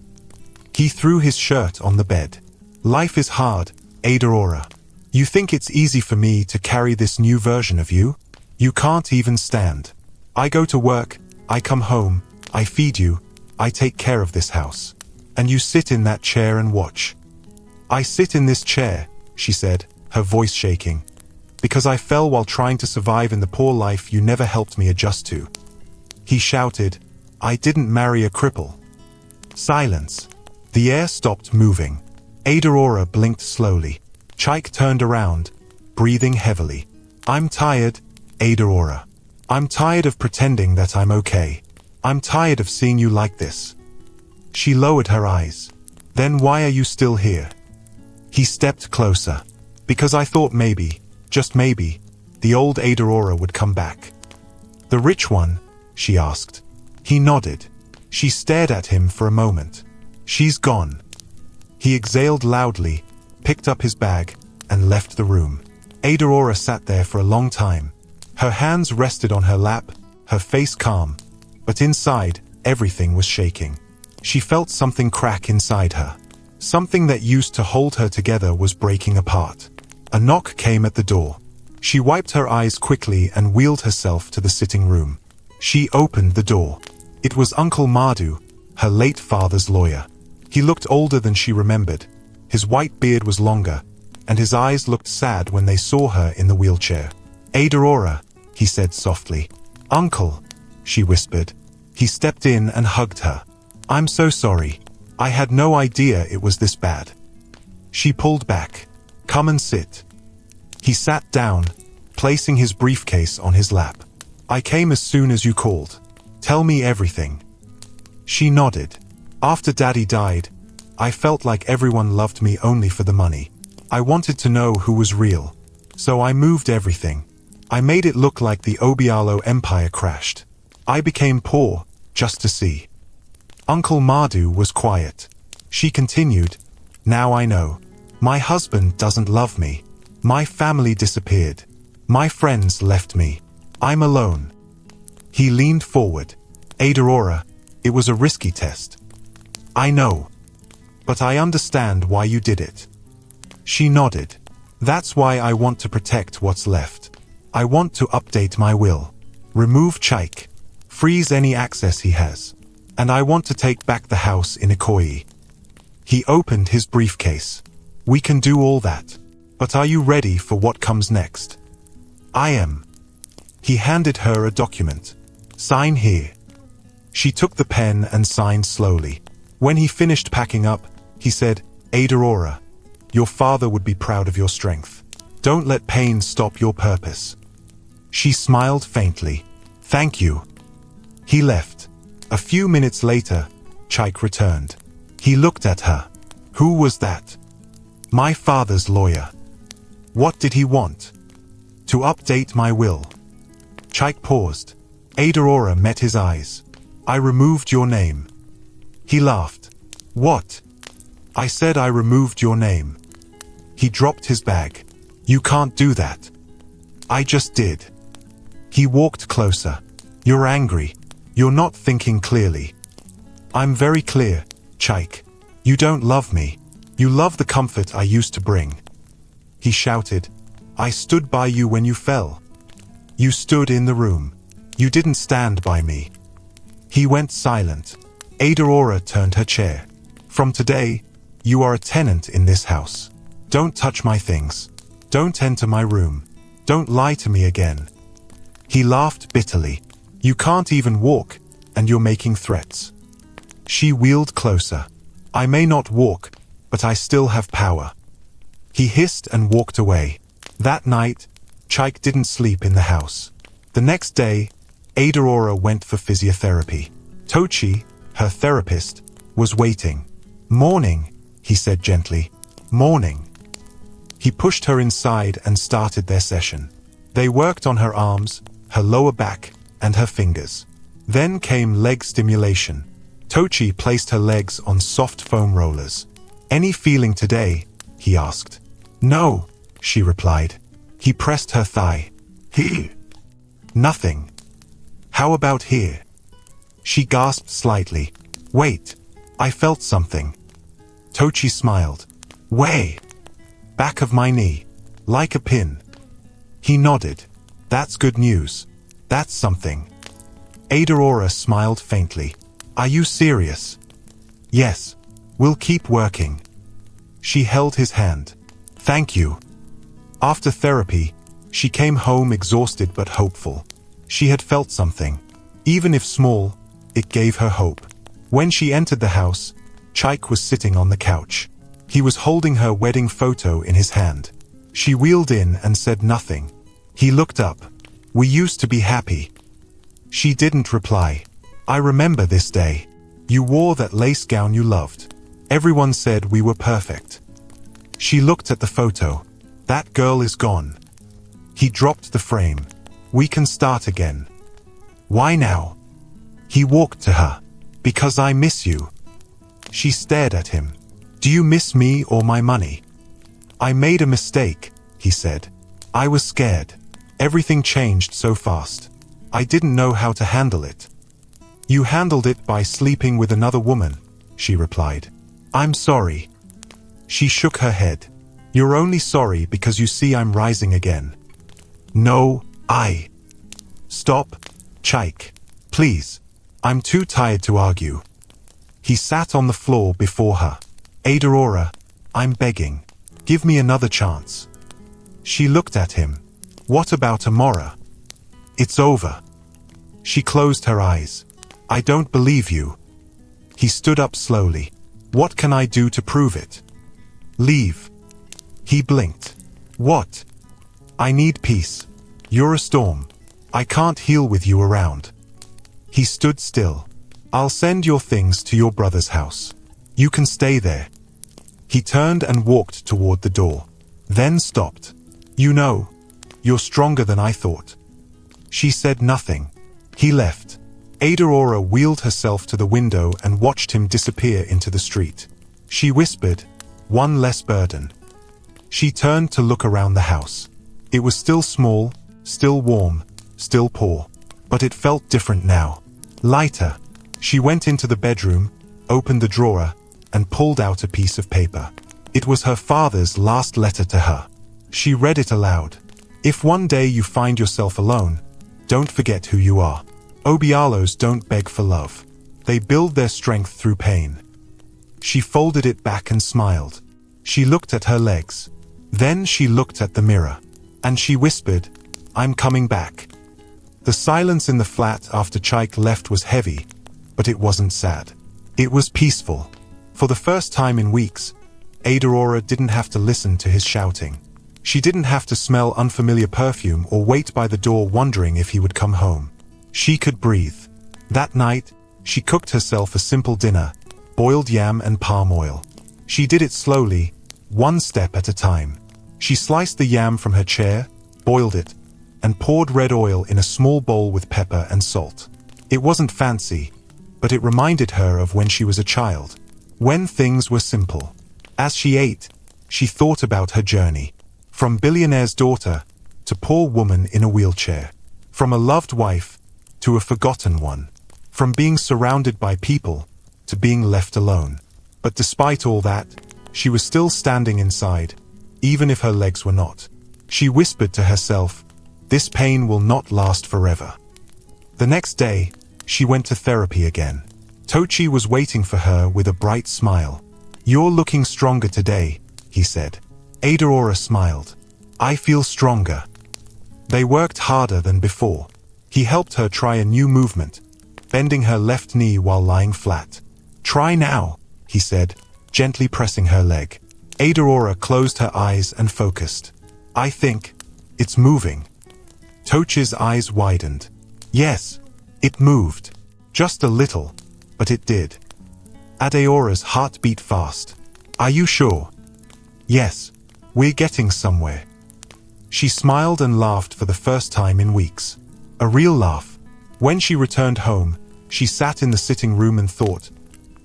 He threw his shirt on the bed. "Life is hard, Adora. You think it's easy for me to carry this new version of you? You can't even stand. I go to work, I come home, I feed you, I take care of this house. And you sit in that chair and watch." "I sit in this chair," she said, her voice shaking, "because I fell while trying to survive in the poor life you never helped me adjust to." He shouted, "I didn't marry a cripple." Silence. The air stopped moving. Adora blinked slowly. Chaik turned around, breathing heavily. "I'm tired, Adora. I'm tired of pretending that I'm okay. I'm tired of seeing you like this." She lowered her eyes. "Then why are you still here?" He stepped closer. "Because I thought maybe, just maybe, the old Adora would come back." "The rich one?" she asked. He nodded. She stared at him for a moment. "She's gone." He exhaled loudly, picked up his bag, and left the room. Adora sat there for a long time. Her hands rested on her lap, her face calm, but inside, everything was shaking. She felt something crack inside her. Something that used to hold her together was breaking apart. A knock came at the door. She wiped her eyes quickly and wheeled herself to the sitting room. She opened the door. It was Uncle Madhu, her late father's lawyer. He looked older than she remembered. His white beard was longer, and his eyes looked sad when they saw her in the wheelchair. "Adora," he said softly. "Uncle," she whispered. He stepped in and hugged her. "I'm so sorry. I had no idea it was this bad." She pulled back. "Come and sit." He sat down, placing his briefcase on his lap. "I came as soon as you called. Tell me everything." She nodded. "After Daddy died, I felt like everyone loved me only for the money. I wanted to know who was real. So I moved everything. I made it look like the Obialo Empire crashed. I became poor, just to see." Uncle Madhu was quiet. She continued, "Now I know. My husband doesn't love me. My family disappeared. My friends left me. I'm alone." He leaned forward. "Adora, it was a risky test. I know. But I understand why you did it." She nodded. "That's why I want to protect what's left. I want to update my will. Remove Chaik. Freeze any access he has. And I want to take back the house in Ikoyi." He opened his briefcase. "We can do all that. But are you ready for what comes next?" "I am." He handed her a document. "Sign here." She took the pen and signed slowly. When he finished packing up, he said, "Adora, your father would be proud of your strength. Don't let pain stop your purpose." She smiled faintly. "Thank you." He left. A few minutes later, Chaik returned. He looked at her. "Who was that?" "My father's lawyer." "What did he want?" "To update my will." Chaik paused. Adora met his eyes. "I removed your name." He laughed. "What?" "I said I removed your name." He dropped his bag. "You can't do that." "I just did." He walked closer. "You're angry. You're not thinking clearly." "I'm very clear, Chaik. You don't love me. You love the comfort I used to bring." He shouted, "I stood by you when you fell. You stood in the room. You didn't stand by me." He went silent. Adora turned her chair. "From today, you are a tenant in this house. Don't touch my things. Don't enter my room. Don't lie to me again." He laughed bitterly. "You can't even walk, and you're making threats." She wheeled closer. "I may not walk, but I still have power." He hissed and walked away. That night, Chaik didn't sleep in the house. The next day, Adora went for physiotherapy. Tochi, her therapist, was waiting. "Morning," he said gently. "Morning." He pushed her inside and started their session. They worked on her arms, her lower back, and her fingers. Then came leg stimulation. Tochi placed her legs on soft foam rollers. "Any feeling today?" he asked. No, she replied. He pressed her thigh. Here. Nothing. How about here? She gasped slightly. Wait, I felt something. Tochi smiled. Way. Back of my knee. Like a pin. He nodded. That's good news. That's something. Adora smiled faintly. Are you serious? Yes. We'll keep working. She held his hand. Thank you. After therapy, she came home exhausted but hopeful. She had felt something. Even if small, it gave her hope. When she entered the house, Chaik was sitting on the couch. He was holding her wedding photo in his hand. She wheeled in and said nothing. He looked up. We used to be happy. She didn't reply. I remember this day. You wore that lace gown you loved. Everyone said we were perfect. She looked at the photo. That girl is gone. He dropped the frame. We can start again. Why now? He walked to her. Because I miss you. She stared at him. Do you miss me or my money? I made a mistake, he said. I was scared. Everything changed so fast. I didn't know how to handle it. You handled it by sleeping with another woman, she replied. I'm sorry. She shook her head. You're only sorry because you see I'm rising again. No, I. Stop, Chaik. Please. I'm too tired to argue. He sat on the floor before her. Adora, I'm begging. Give me another chance. She looked at him. What about Amora? It's over. She closed her eyes. I don't believe you. He stood up slowly. What can I do to prove it? Leave. He blinked. What? I need peace. You're a storm. I can't heal with you around. He stood still. I'll send your things to your brother's house. You can stay there. He turned and walked toward the door. Then stopped. You know, you're stronger than I thought. She said nothing. He left. Adora wheeled herself to the window and watched him disappear into the street. She whispered, one less burden. She turned to look around the house. It was still small, still warm, still poor. But it felt different now. Lighter. She went into the bedroom, opened the drawer, and pulled out a piece of paper. It was her father's last letter to her. She read it aloud. If one day you find yourself alone, don't forget who you are. Obialos don't beg for love. They build their strength through pain. She folded it back and smiled. She looked at her legs. Then she looked at the mirror. And she whispered, I'm coming back. The silence in the flat after Chaik left was heavy, but it wasn't sad. It was peaceful. For the first time in weeks, Adora didn't have to listen to his shouting. She didn't have to smell unfamiliar perfume or wait by the door wondering if he would come home. She could breathe. That night, she cooked herself a simple dinner, boiled yam and palm oil. She did it slowly, one step at a time. She sliced the yam from her chair, boiled it, and poured red oil in a small bowl with pepper and salt. It wasn't fancy, but it reminded her of when she was a child, when things were simple. As she ate, she thought about her journey. From billionaire's daughter to poor woman in a wheelchair. From a loved wife to a forgotten one. From being surrounded by people to being left alone. But despite all that, she was still standing inside, even if her legs were not. She whispered to herself, this pain will not last forever. The next day, she went to therapy again. Tochi was waiting for her with a bright smile. You're looking stronger today, he said. Adora smiled. I feel stronger. They worked harder than before. He helped her try a new movement, bending her left knee while lying flat. Try now, he said, gently pressing her leg. Adora closed her eyes and focused. I think it's moving. Tochi's eyes widened. Yes, it moved. Just a little, but it did. Adeora's heart beat fast. Are you sure? Yes, we're getting somewhere. She smiled and laughed for the first time in weeks. A real laugh. When she returned home, she sat in the sitting room and thought,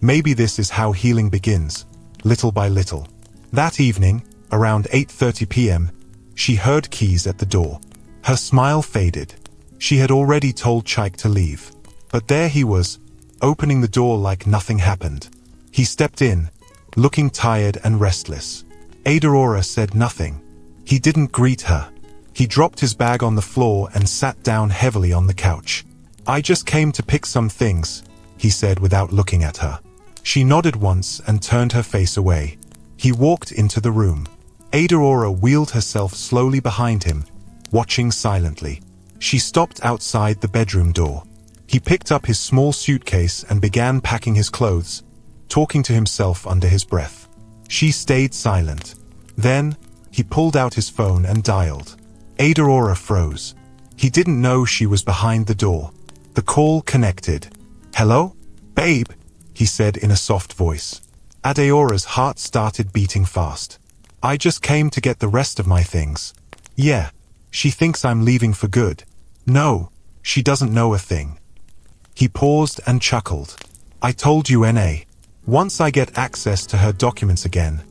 maybe this is how healing begins, little by little. That evening, Around 8:30 p.m., she heard keys at the door. Her smile faded. She had already told Chaik to leave. But there he was, opening the door like nothing happened. He stepped in, looking tired and restless. Adora said nothing. He didn't greet her. He dropped his bag on the floor and sat down heavily on the couch. "I just came to pick some things," he said without looking at her. She nodded once and turned her face away. He walked into the room. Adora wheeled herself slowly behind him, watching silently. She stopped outside the bedroom door. He picked up his small suitcase and began packing his clothes, talking to himself under his breath. She stayed silent. Then, he pulled out his phone and dialed. Adora froze. He didn't know she was behind the door. The call connected. "Hello? Babe," he said in a soft voice. Adeora's heart started beating fast. "I just came to get the rest of my things." "Yeah, she thinks I'm leaving for good." "No, she doesn't know a thing." He paused and chuckled. "I told you, N.A. Once I get access to her documents again,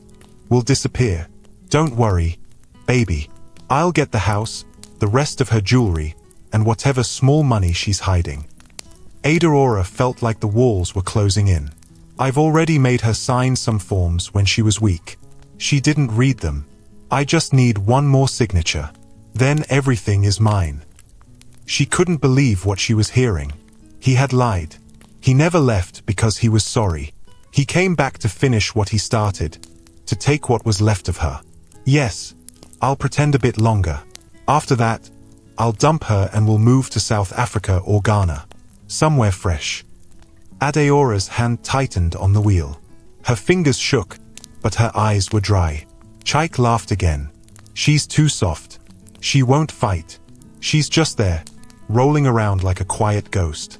we'll disappear. Don't worry, baby. I'll get the house, the rest of her jewelry, and whatever small money she's hiding." Adora felt like the walls were closing in. "I've already made her sign some forms when she was weak. She didn't read them. I just need one more signature. Then everything is mine." She couldn't believe what she was hearing. He had lied. He never left because he was sorry. He came back to finish what he started, to take what was left of her. "Yes, I'll pretend a bit longer. After that, I'll dump her and we'll move to South Africa or Ghana. Somewhere fresh." Adeora's hand tightened on the wheel. Her fingers shook, but her eyes were dry. Chaik laughed again. "She's too soft. She won't fight. She's just there, rolling around like a quiet ghost."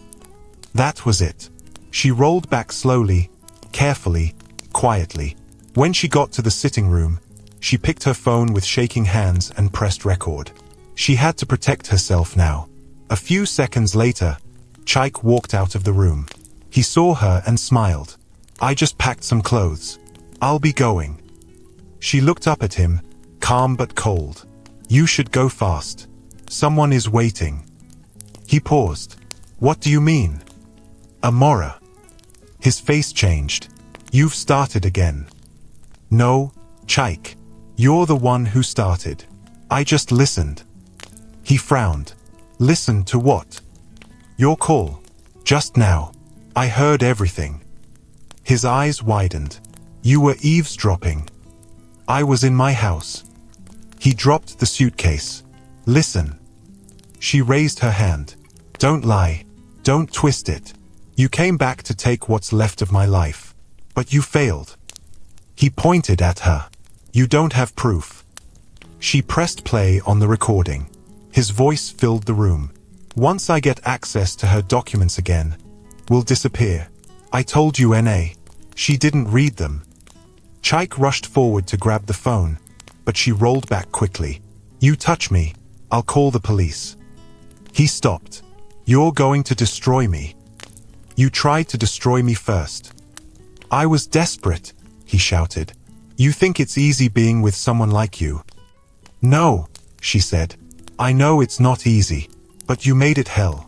That was it. She rolled back slowly, carefully, quietly. When she got to the sitting room, she picked her phone with shaking hands and pressed record. She had to protect herself now. A few seconds later, Chaik walked out of the room. He saw her and smiled. "I just packed some clothes. I'll be going." She looked up at him, calm but cold. "You should go fast. Someone is waiting." He paused. "What do you mean?" "Amora." His face changed. "You've started again." "No, Chaik. You're the one who started. I just listened." He frowned. "Listen to what?" "Your call. Just now. I heard everything." His eyes widened. "You were eavesdropping." "I was in my house." He dropped the suitcase. "Listen." She raised her hand. "Don't lie. Don't twist it. You came back to take what's left of my life. But you failed." He pointed at her. "You don't have proof." She pressed play on the recording. His voice filled the room. "Once I get access to her documents again, we'll disappear. I told you, N.A. She didn't read them." Chaik rushed forward to grab the phone, but she rolled back quickly. "You touch me, I'll call the police." He stopped. "You're going to destroy me. You tried to destroy me first." "I was desperate," he shouted. "You think it's easy being with someone like you?" "No," she said. "I know it's not easy, but you made it hell."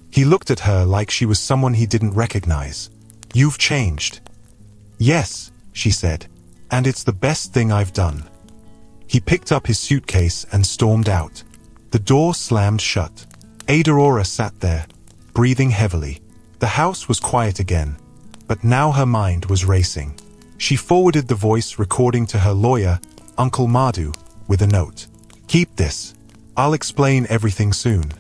He looked at her like she was someone he didn't recognize. "You've changed." "Yes," she said, "and it's the best thing I've done." He picked up his suitcase and stormed out. The door slammed shut. Adora sat there, breathing heavily. The house was quiet again, but now her mind was racing. She forwarded the voice recording to her lawyer, Uncle Madhu, with a note. "Keep this. I'll explain everything soon."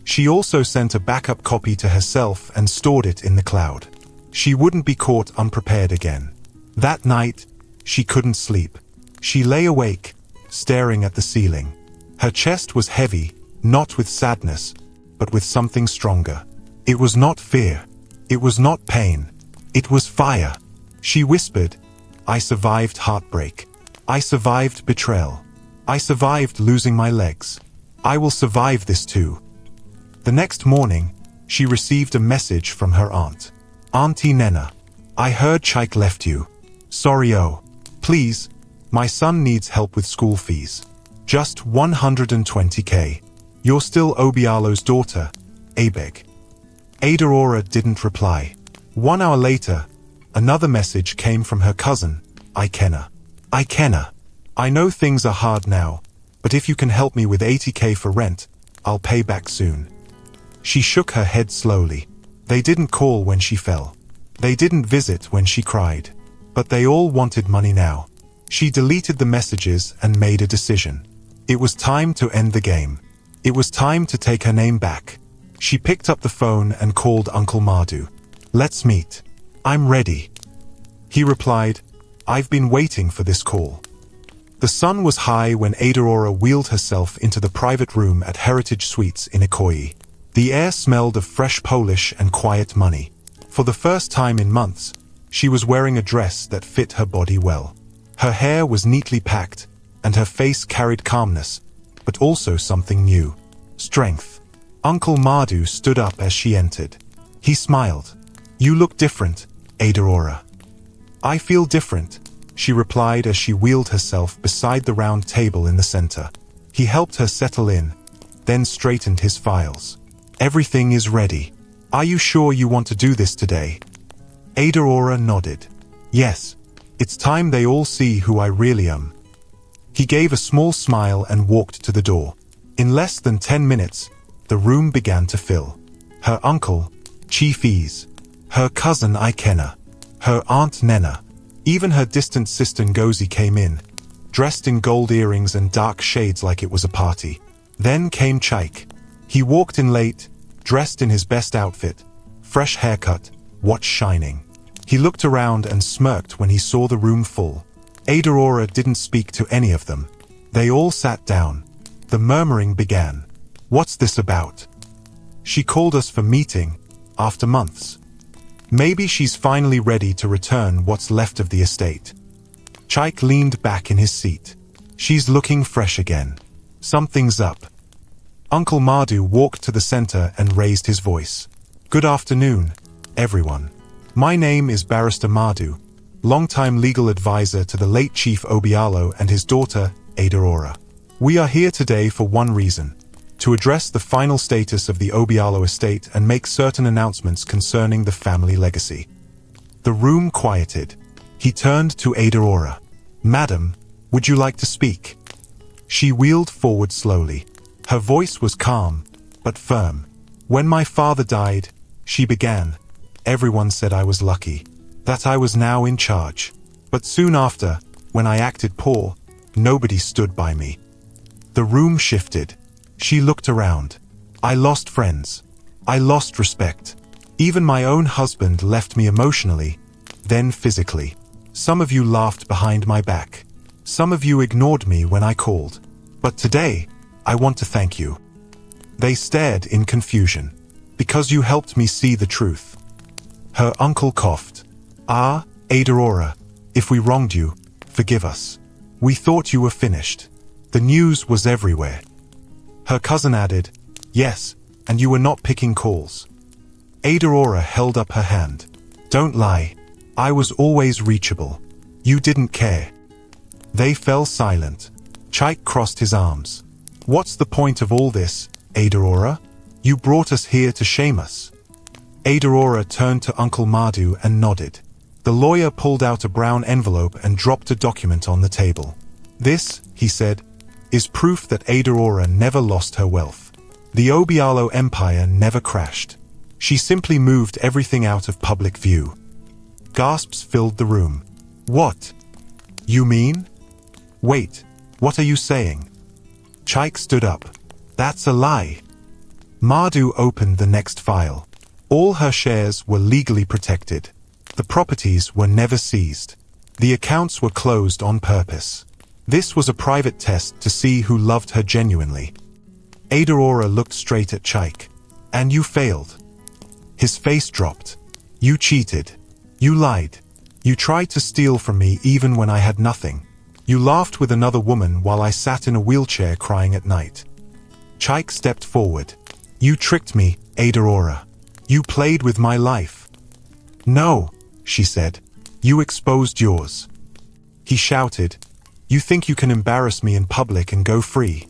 She also sent a backup copy to herself and stored it in the cloud. She wouldn't be caught unprepared again. That night, she couldn't sleep. She lay awake, staring at the ceiling. Her chest was heavy, not with sadness, but with something stronger. It was not fear. It was not pain. It was fire. She whispered, "I survived heartbreak. I survived betrayal. I survived losing my legs. I will survive this too." The next morning, she received a message from her aunt. "Auntie Nena, I heard Chaik left you. Sorry, oh. Please, My son needs help with school fees. Just 120k. You're still Obialo's daughter, Abeg. Adora didn't reply. 1 hour later, another message came from her cousin, Ikenna. Ikenna, I know things are hard now, but if you can help me with 80k for rent, I'll pay back soon. She shook her head slowly. They didn't call when she fell. They didn't visit when she cried. But they all wanted money now. She deleted the messages and made a decision. It was time to end the game. It was time to take her name back. She picked up the phone and called Uncle Madu. Let's meet. I'm ready. He replied, I've been waiting for this call. The sun was high when Adora wheeled herself into the private room at Heritage Suites in Ikoyi. The air smelled of fresh Polish and quiet money. For the first time in months, she was wearing a dress that fit her body well. Her hair was neatly packed, and her face carried calmness, but also something new. Strength. Uncle Madu stood up as she entered. He smiled. You look different, Adora. I feel different, she replied as she wheeled herself beside the round table in the center. He helped her settle in, then straightened his files. Everything is ready. Are you sure you want to do this today? Adora nodded. Yes, it's time they all see who I really am. He gave a small smile and walked to the door. In less than 10 minutes, the room began to fill. Her uncle, Chief Ease, her cousin Ikenna, her aunt Nena, even her distant sister Ngozi came in, dressed in gold earrings and dark shades like it was a party. Then came Chaik. He walked in late, dressed in his best outfit, fresh haircut, watch shining. He looked around and smirked when he saw the room full. Adora didn't speak to any of them. They all sat down. The murmuring began. What's this about? She called us for meeting, after months. Maybe she's finally ready to return what's left of the estate. Chaik leaned back in his seat. She's looking fresh again. Something's up. Uncle Madu walked to the center and raised his voice. Good afternoon, everyone. My name is Barrister Madu, longtime legal advisor to the late Chief Obialo and his daughter, Adora. We are here today for one reason, to address the final status of the Obialo estate and make certain announcements concerning the family legacy. The room quieted. He turned to Adora. Madam, would you like to speak? She wheeled forward slowly. Her voice was calm, but firm. When my father died, she began, everyone said I was lucky, that I was now in charge. But soon after, when I acted poor, nobody stood by me. The room shifted. She looked around. I lost friends. I lost respect. Even my own husband left me emotionally, then physically. Some of you laughed behind my back. Some of you ignored me when I called. But today, I want to thank you. They stared in confusion. Because you helped me see the truth. Her uncle coughed. Ah, Adora, if we wronged you, forgive us. We thought you were finished. The news was everywhere. Her cousin added, yes, and you were not picking calls. Adora held up her hand. Don't lie. I was always reachable. You didn't care. They fell silent. Chaik crossed his arms. What's the point of all this, Adora? You brought us here to shame us. Adora turned to Uncle Madu and nodded. The lawyer pulled out a brown envelope and dropped a document on the table. This, he said, is proof that Adora never lost her wealth. The Obialo Empire never crashed. She simply moved everything out of public view. Gasps filled the room. What? You mean? Wait, what are you saying? Chaik stood up. That's a lie. Madu opened the next file. All her shares were legally protected. The properties were never seized. The accounts were closed on purpose. This was a private test to see who loved her genuinely. Adora looked straight at Chaik. And you failed. His face dropped. You cheated. You lied. You tried to steal from me even when I had nothing. You laughed with another woman while I sat in a wheelchair crying at night. Chaik stepped forward. You tricked me, Adora. You played with my life. No, she said. You exposed yours. He shouted, You think you can embarrass me in public and go free?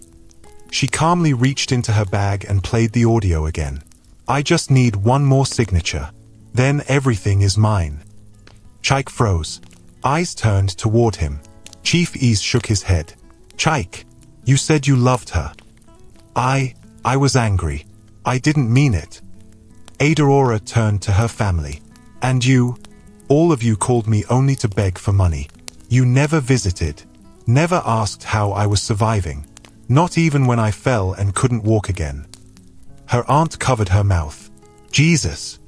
She calmly reached into her bag and played the audio again. I just need one more signature. Then everything is mine. Chaik froze. Eyes turned toward him. Chief Ease shook his head. Chaik, you said you loved her. I was angry. I didn't mean it. Adora turned to her family. And you? All of you called me only to beg for money. You never visited. Never asked how I was surviving. Not even when I fell and couldn't walk again. Her aunt covered her mouth. Jesus.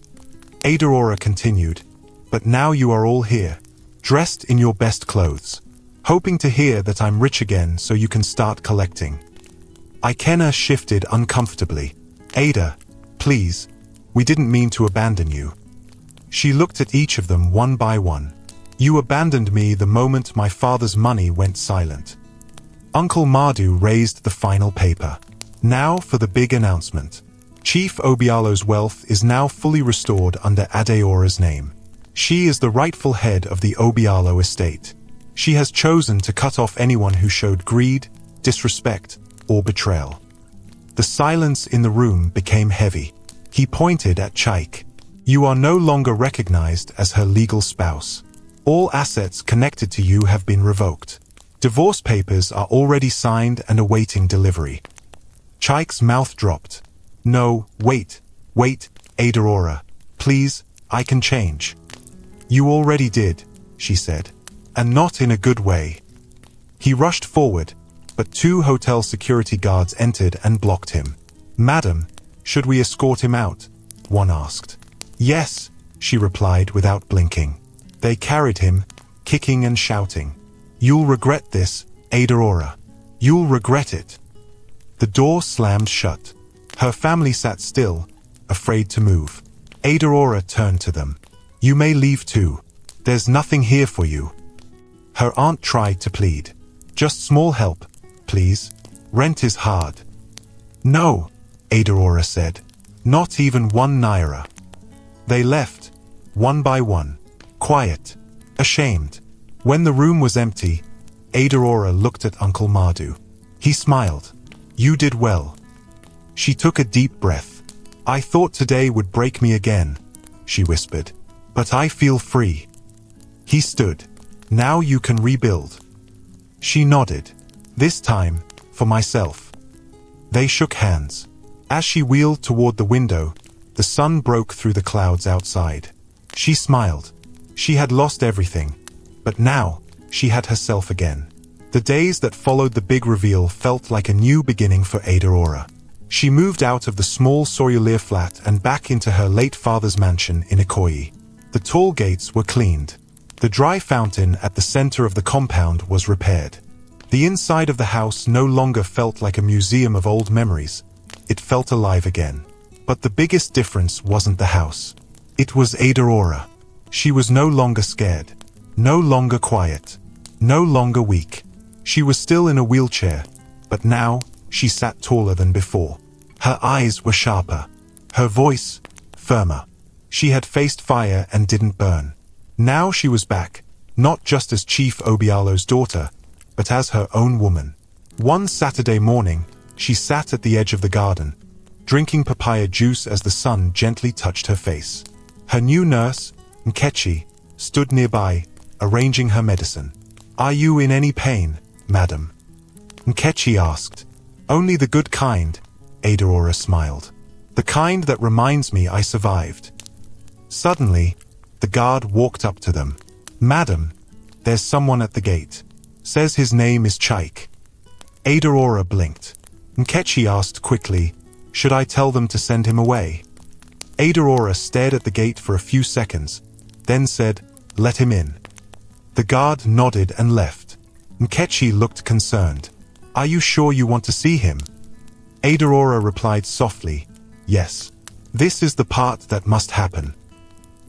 Adora continued. But now you are all here, dressed in your best clothes, hoping to hear that I'm rich again so you can start collecting. Ikena shifted uncomfortably. Ada, please, we didn't mean to abandon you. She looked at each of them one by one. You abandoned me the moment my father's money went silent. Uncle Mardu raised the final paper. Now for the big announcement. Chief Obialo's wealth is now fully restored under Adeora's name. She is the rightful head of the Obialo estate. She has chosen to cut off anyone who showed greed, disrespect, or betrayal. The silence in the room became heavy. He pointed at Chaik. You are no longer recognized as her legal spouse. All assets connected to you have been revoked. Divorce papers are already signed and awaiting delivery. Chaik's mouth dropped. No, wait, Adora. Please, I can change. You already did, she said. And not in a good way. He rushed forward, but 2 hotel security guards entered and blocked him. Madam, should we escort him out? One asked. Yes, she replied without blinking. They carried him, kicking and shouting. You'll regret this, Adora. You'll regret it. The door slammed shut. Her family sat still, afraid to move. Adora turned to them. You may leave too. There's nothing here for you. Her aunt tried to plead. Just small help, please. Rent is hard. No, Adora said. Not even 1 naira. They left, one by one, quiet, ashamed. When the room was empty, Adora looked at Uncle Mardu. He smiled. You did well. She took a deep breath. I thought today would break me again, she whispered. But I feel free. He stood. Now you can rebuild. She nodded. This time, for myself. They shook hands. As she wheeled toward the window, the sun broke through the clouds outside. She smiled. She had lost everything. But now, she had herself again. The days that followed the big reveal felt like a new beginning for Adora. She moved out of the small Sorulir flat and back into her late father's mansion in Ikoyi. The tall gates were cleaned. The dry fountain at the center of the compound was repaired. The inside of the house no longer felt like a museum of old memories. It felt alive again. But the biggest difference wasn't the house. It was Adora. She was no longer scared. No longer quiet. No longer weak. She was still in a wheelchair, but now she sat taller than before. Her eyes were sharper. Her voice firmer. She had faced fire and didn't burn. Now she was back, not just as Chief Obialo's daughter, but as her own woman. One Saturday morning, she sat at the edge of the garden, drinking papaya juice as the sun gently touched her face. Her new nurse, Nkechi, stood nearby, arranging her medicine. Are you in any pain, madam? Nkechi asked. Only the good kind, Adora smiled. The kind that reminds me I survived. Suddenly, the guard walked up to them. Madam, there's someone at the gate. Says his name is Chaik. Adora blinked. Nkechi asked quickly, should I tell them to send him away? Adora stared at the gate for a few seconds, then said, let him in. The guard nodded and left. Nkechi looked concerned. Are you sure you want to see him? Adora replied softly, yes. This is the part that must happen.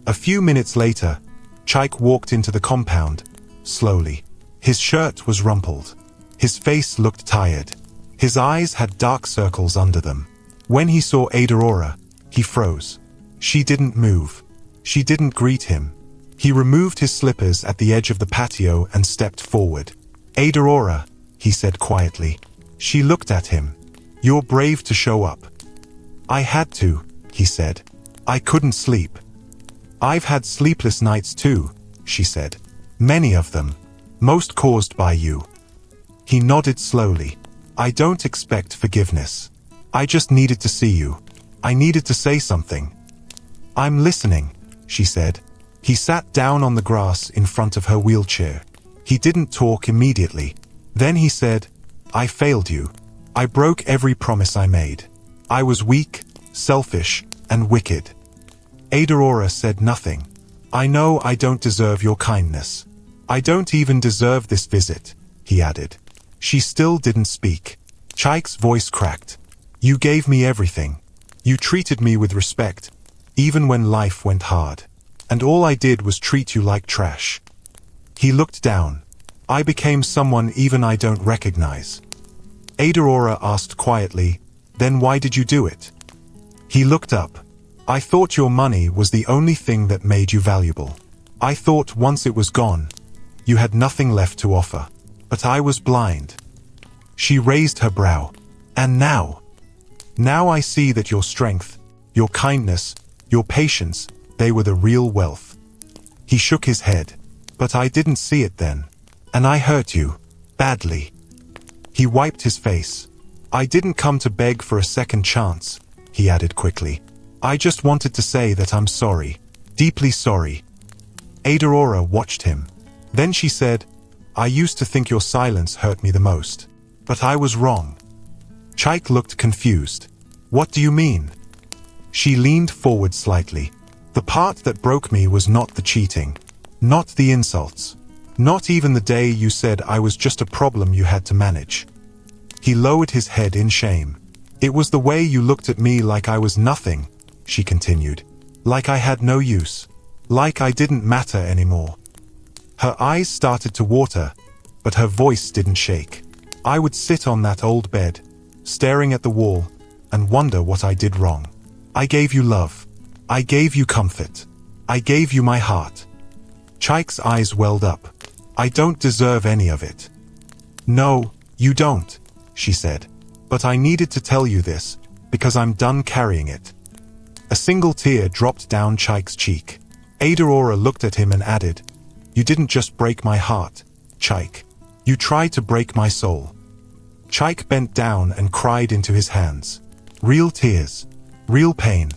A few minutes later, Chaik walked into the compound, slowly. His shirt was rumpled. His face looked tired. His eyes had dark circles under them. When he saw Adora, he froze. She didn't move. She didn't greet him. He removed his slippers at the edge of the patio and stepped forward. Adora, he said quietly. She looked at him. You're brave to show up. I had to, he said. I couldn't sleep. I've had sleepless nights too, she said. Many of them. Most caused by you. He nodded slowly. I don't expect forgiveness. I just needed to see you. I needed to say something. I'm listening, she said. He sat down on the grass in front of her wheelchair. He didn't talk immediately. Then he said, I failed you. I broke every promise I made. I was weak, selfish, and wicked. Adora said nothing. I know I don't deserve your kindness. I don't even deserve this visit, he added. She still didn't speak. Chaik's voice cracked. You gave me everything. You treated me with respect, even when life went hard. And all I did was treat you like trash. He looked down. I became someone even I don't recognize. Adora asked quietly, then why did you do it? He looked up. I thought your money was the only thing that made you valuable. I thought once it was gone, you had nothing left to offer. But I was blind. She raised her brow. And now? Now I see that your strength, your kindness, your patience, they were the real wealth. He shook his head. But I didn't see it then. And I hurt you. Badly. He wiped his face. I didn't come to beg for a second chance, he added quickly. I just wanted to say that I'm sorry. Deeply sorry. Adora watched him. Then she said, I used to think your silence hurt me the most. But I was wrong. Chaik looked confused. What do you mean? She leaned forward slightly. The part that broke me was not the cheating. Not the insults. Not even the day you said I was just a problem you had to manage. He lowered his head in shame. It was the way you looked at me like I was nothing, she continued. Like I had no use. Like I didn't matter anymore. Her eyes started to water, but her voice didn't shake. I would sit on that old bed, staring at the wall, and wonder what I did wrong. I gave you love. I gave you comfort. I gave you my heart. Chaik's eyes welled up. I don't deserve any of it. No, you don't, she said. But I needed to tell you this, because I'm done carrying it. A single tear dropped down Chaik's cheek. Adora looked at him and added, You didn't just break my heart, Chaik. You tried to break my soul. Chaik bent down and cried into his hands. Real tears. Real pain.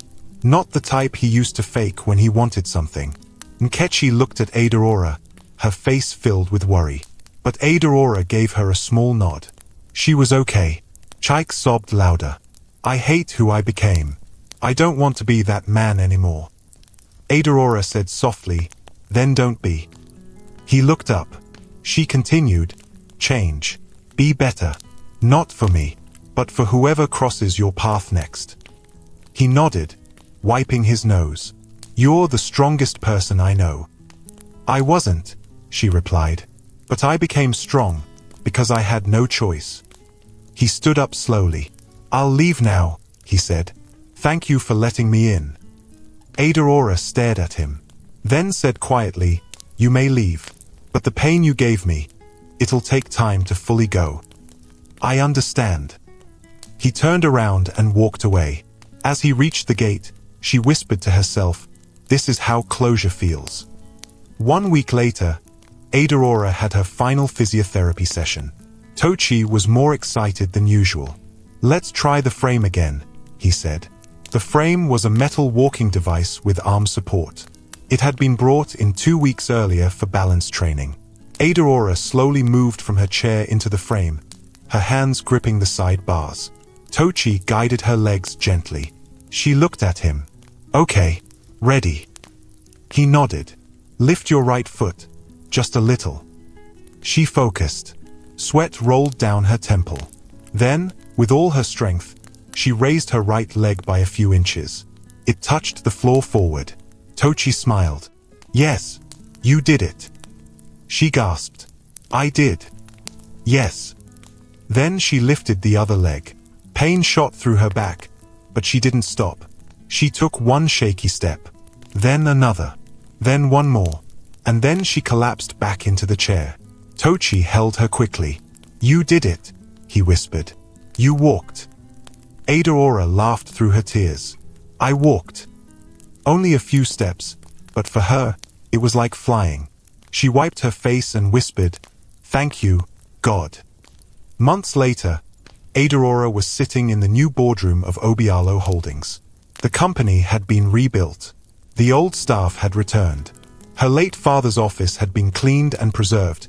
Not the type he used to fake when he wanted something. Nkechi looked at Adora, her face filled with worry. But Adora gave her a small nod. She was okay. Chaik sobbed louder. I hate who I became. I don't want to be that man anymore. Adora said softly, Then don't be. He looked up. She continued, Change. Be better. Not for me, but for whoever crosses your path next. He nodded, wiping his nose. You're the strongest person I know. I wasn't, she replied, but I became strong, because I had no choice. He stood up slowly. I'll leave now, he said. Thank you for letting me in. Adora stared at him, then said quietly, You may leave, but the pain you gave me, it'll take time to fully go. I understand. He turned around and walked away. As he reached the gate, she whispered to herself, This is how closure feels. 1 week later, Adora had her final physiotherapy session. Tochi was more excited than usual. Let's try the frame again, he said. The frame was a metal walking device with arm support. It had been brought in 2 weeks earlier for balance training. Adora slowly moved from her chair into the frame, her hands gripping the side bars. Tochi guided her legs gently. She looked at him. Okay, ready. He nodded. Lift your right foot, just a little. She focused. Sweat rolled down her temple. Then, with all her strength, she raised her right leg by a few inches. It touched the floor forward. Tochi smiled. Yes, you did it. She gasped. I did. Yes. Then she lifted the other leg. Pain shot through her back, but she didn't stop. She took one shaky step, then another, then one more, and then she collapsed back into the chair. Tochi held her quickly. "You did it," he whispered. "You walked." Adora laughed through her tears. "I walked. Only a few steps, but for her, it was like flying." She wiped her face and whispered, "Thank you, God." Months later, Adora was sitting in the new boardroom of Obialo Holdings. The company had been rebuilt. The old staff had returned. Her late father's office had been cleaned and preserved,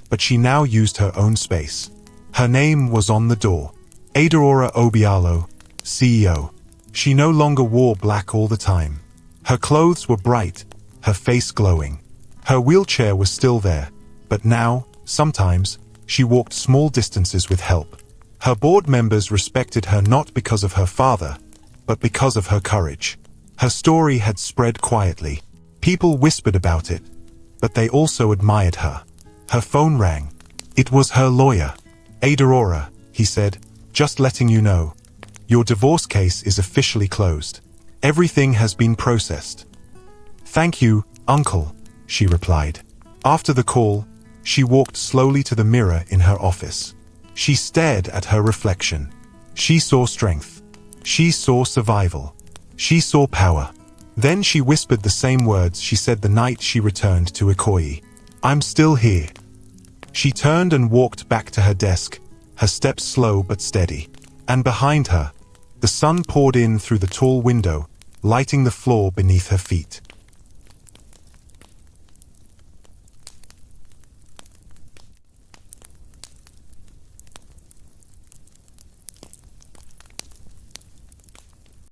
but she now used her own space. Her name was on the door. Adora Obialo, CEO. She no longer wore black all the time. Her clothes were bright, her face glowing. Her wheelchair was still there, but now, sometimes, she walked small distances with help. Her board members respected her not because of her father, but because of her courage. Her story had spread quietly. People whispered about it, but they also admired her. Her phone rang. It was her lawyer. "Adora," he said, "just letting you know. Your divorce case is officially closed. Everything has been processed." "Thank you, Uncle," she replied. After the call, she walked slowly to the mirror in her office. She stared at her reflection. She saw strength. She saw survival. She saw power. Then she whispered the same words she said the night she returned to Ikoyi. "I'm still here." She turned and walked back to her desk, her steps slow but steady. And behind her, the sun poured in through the tall window, lighting the floor beneath her feet.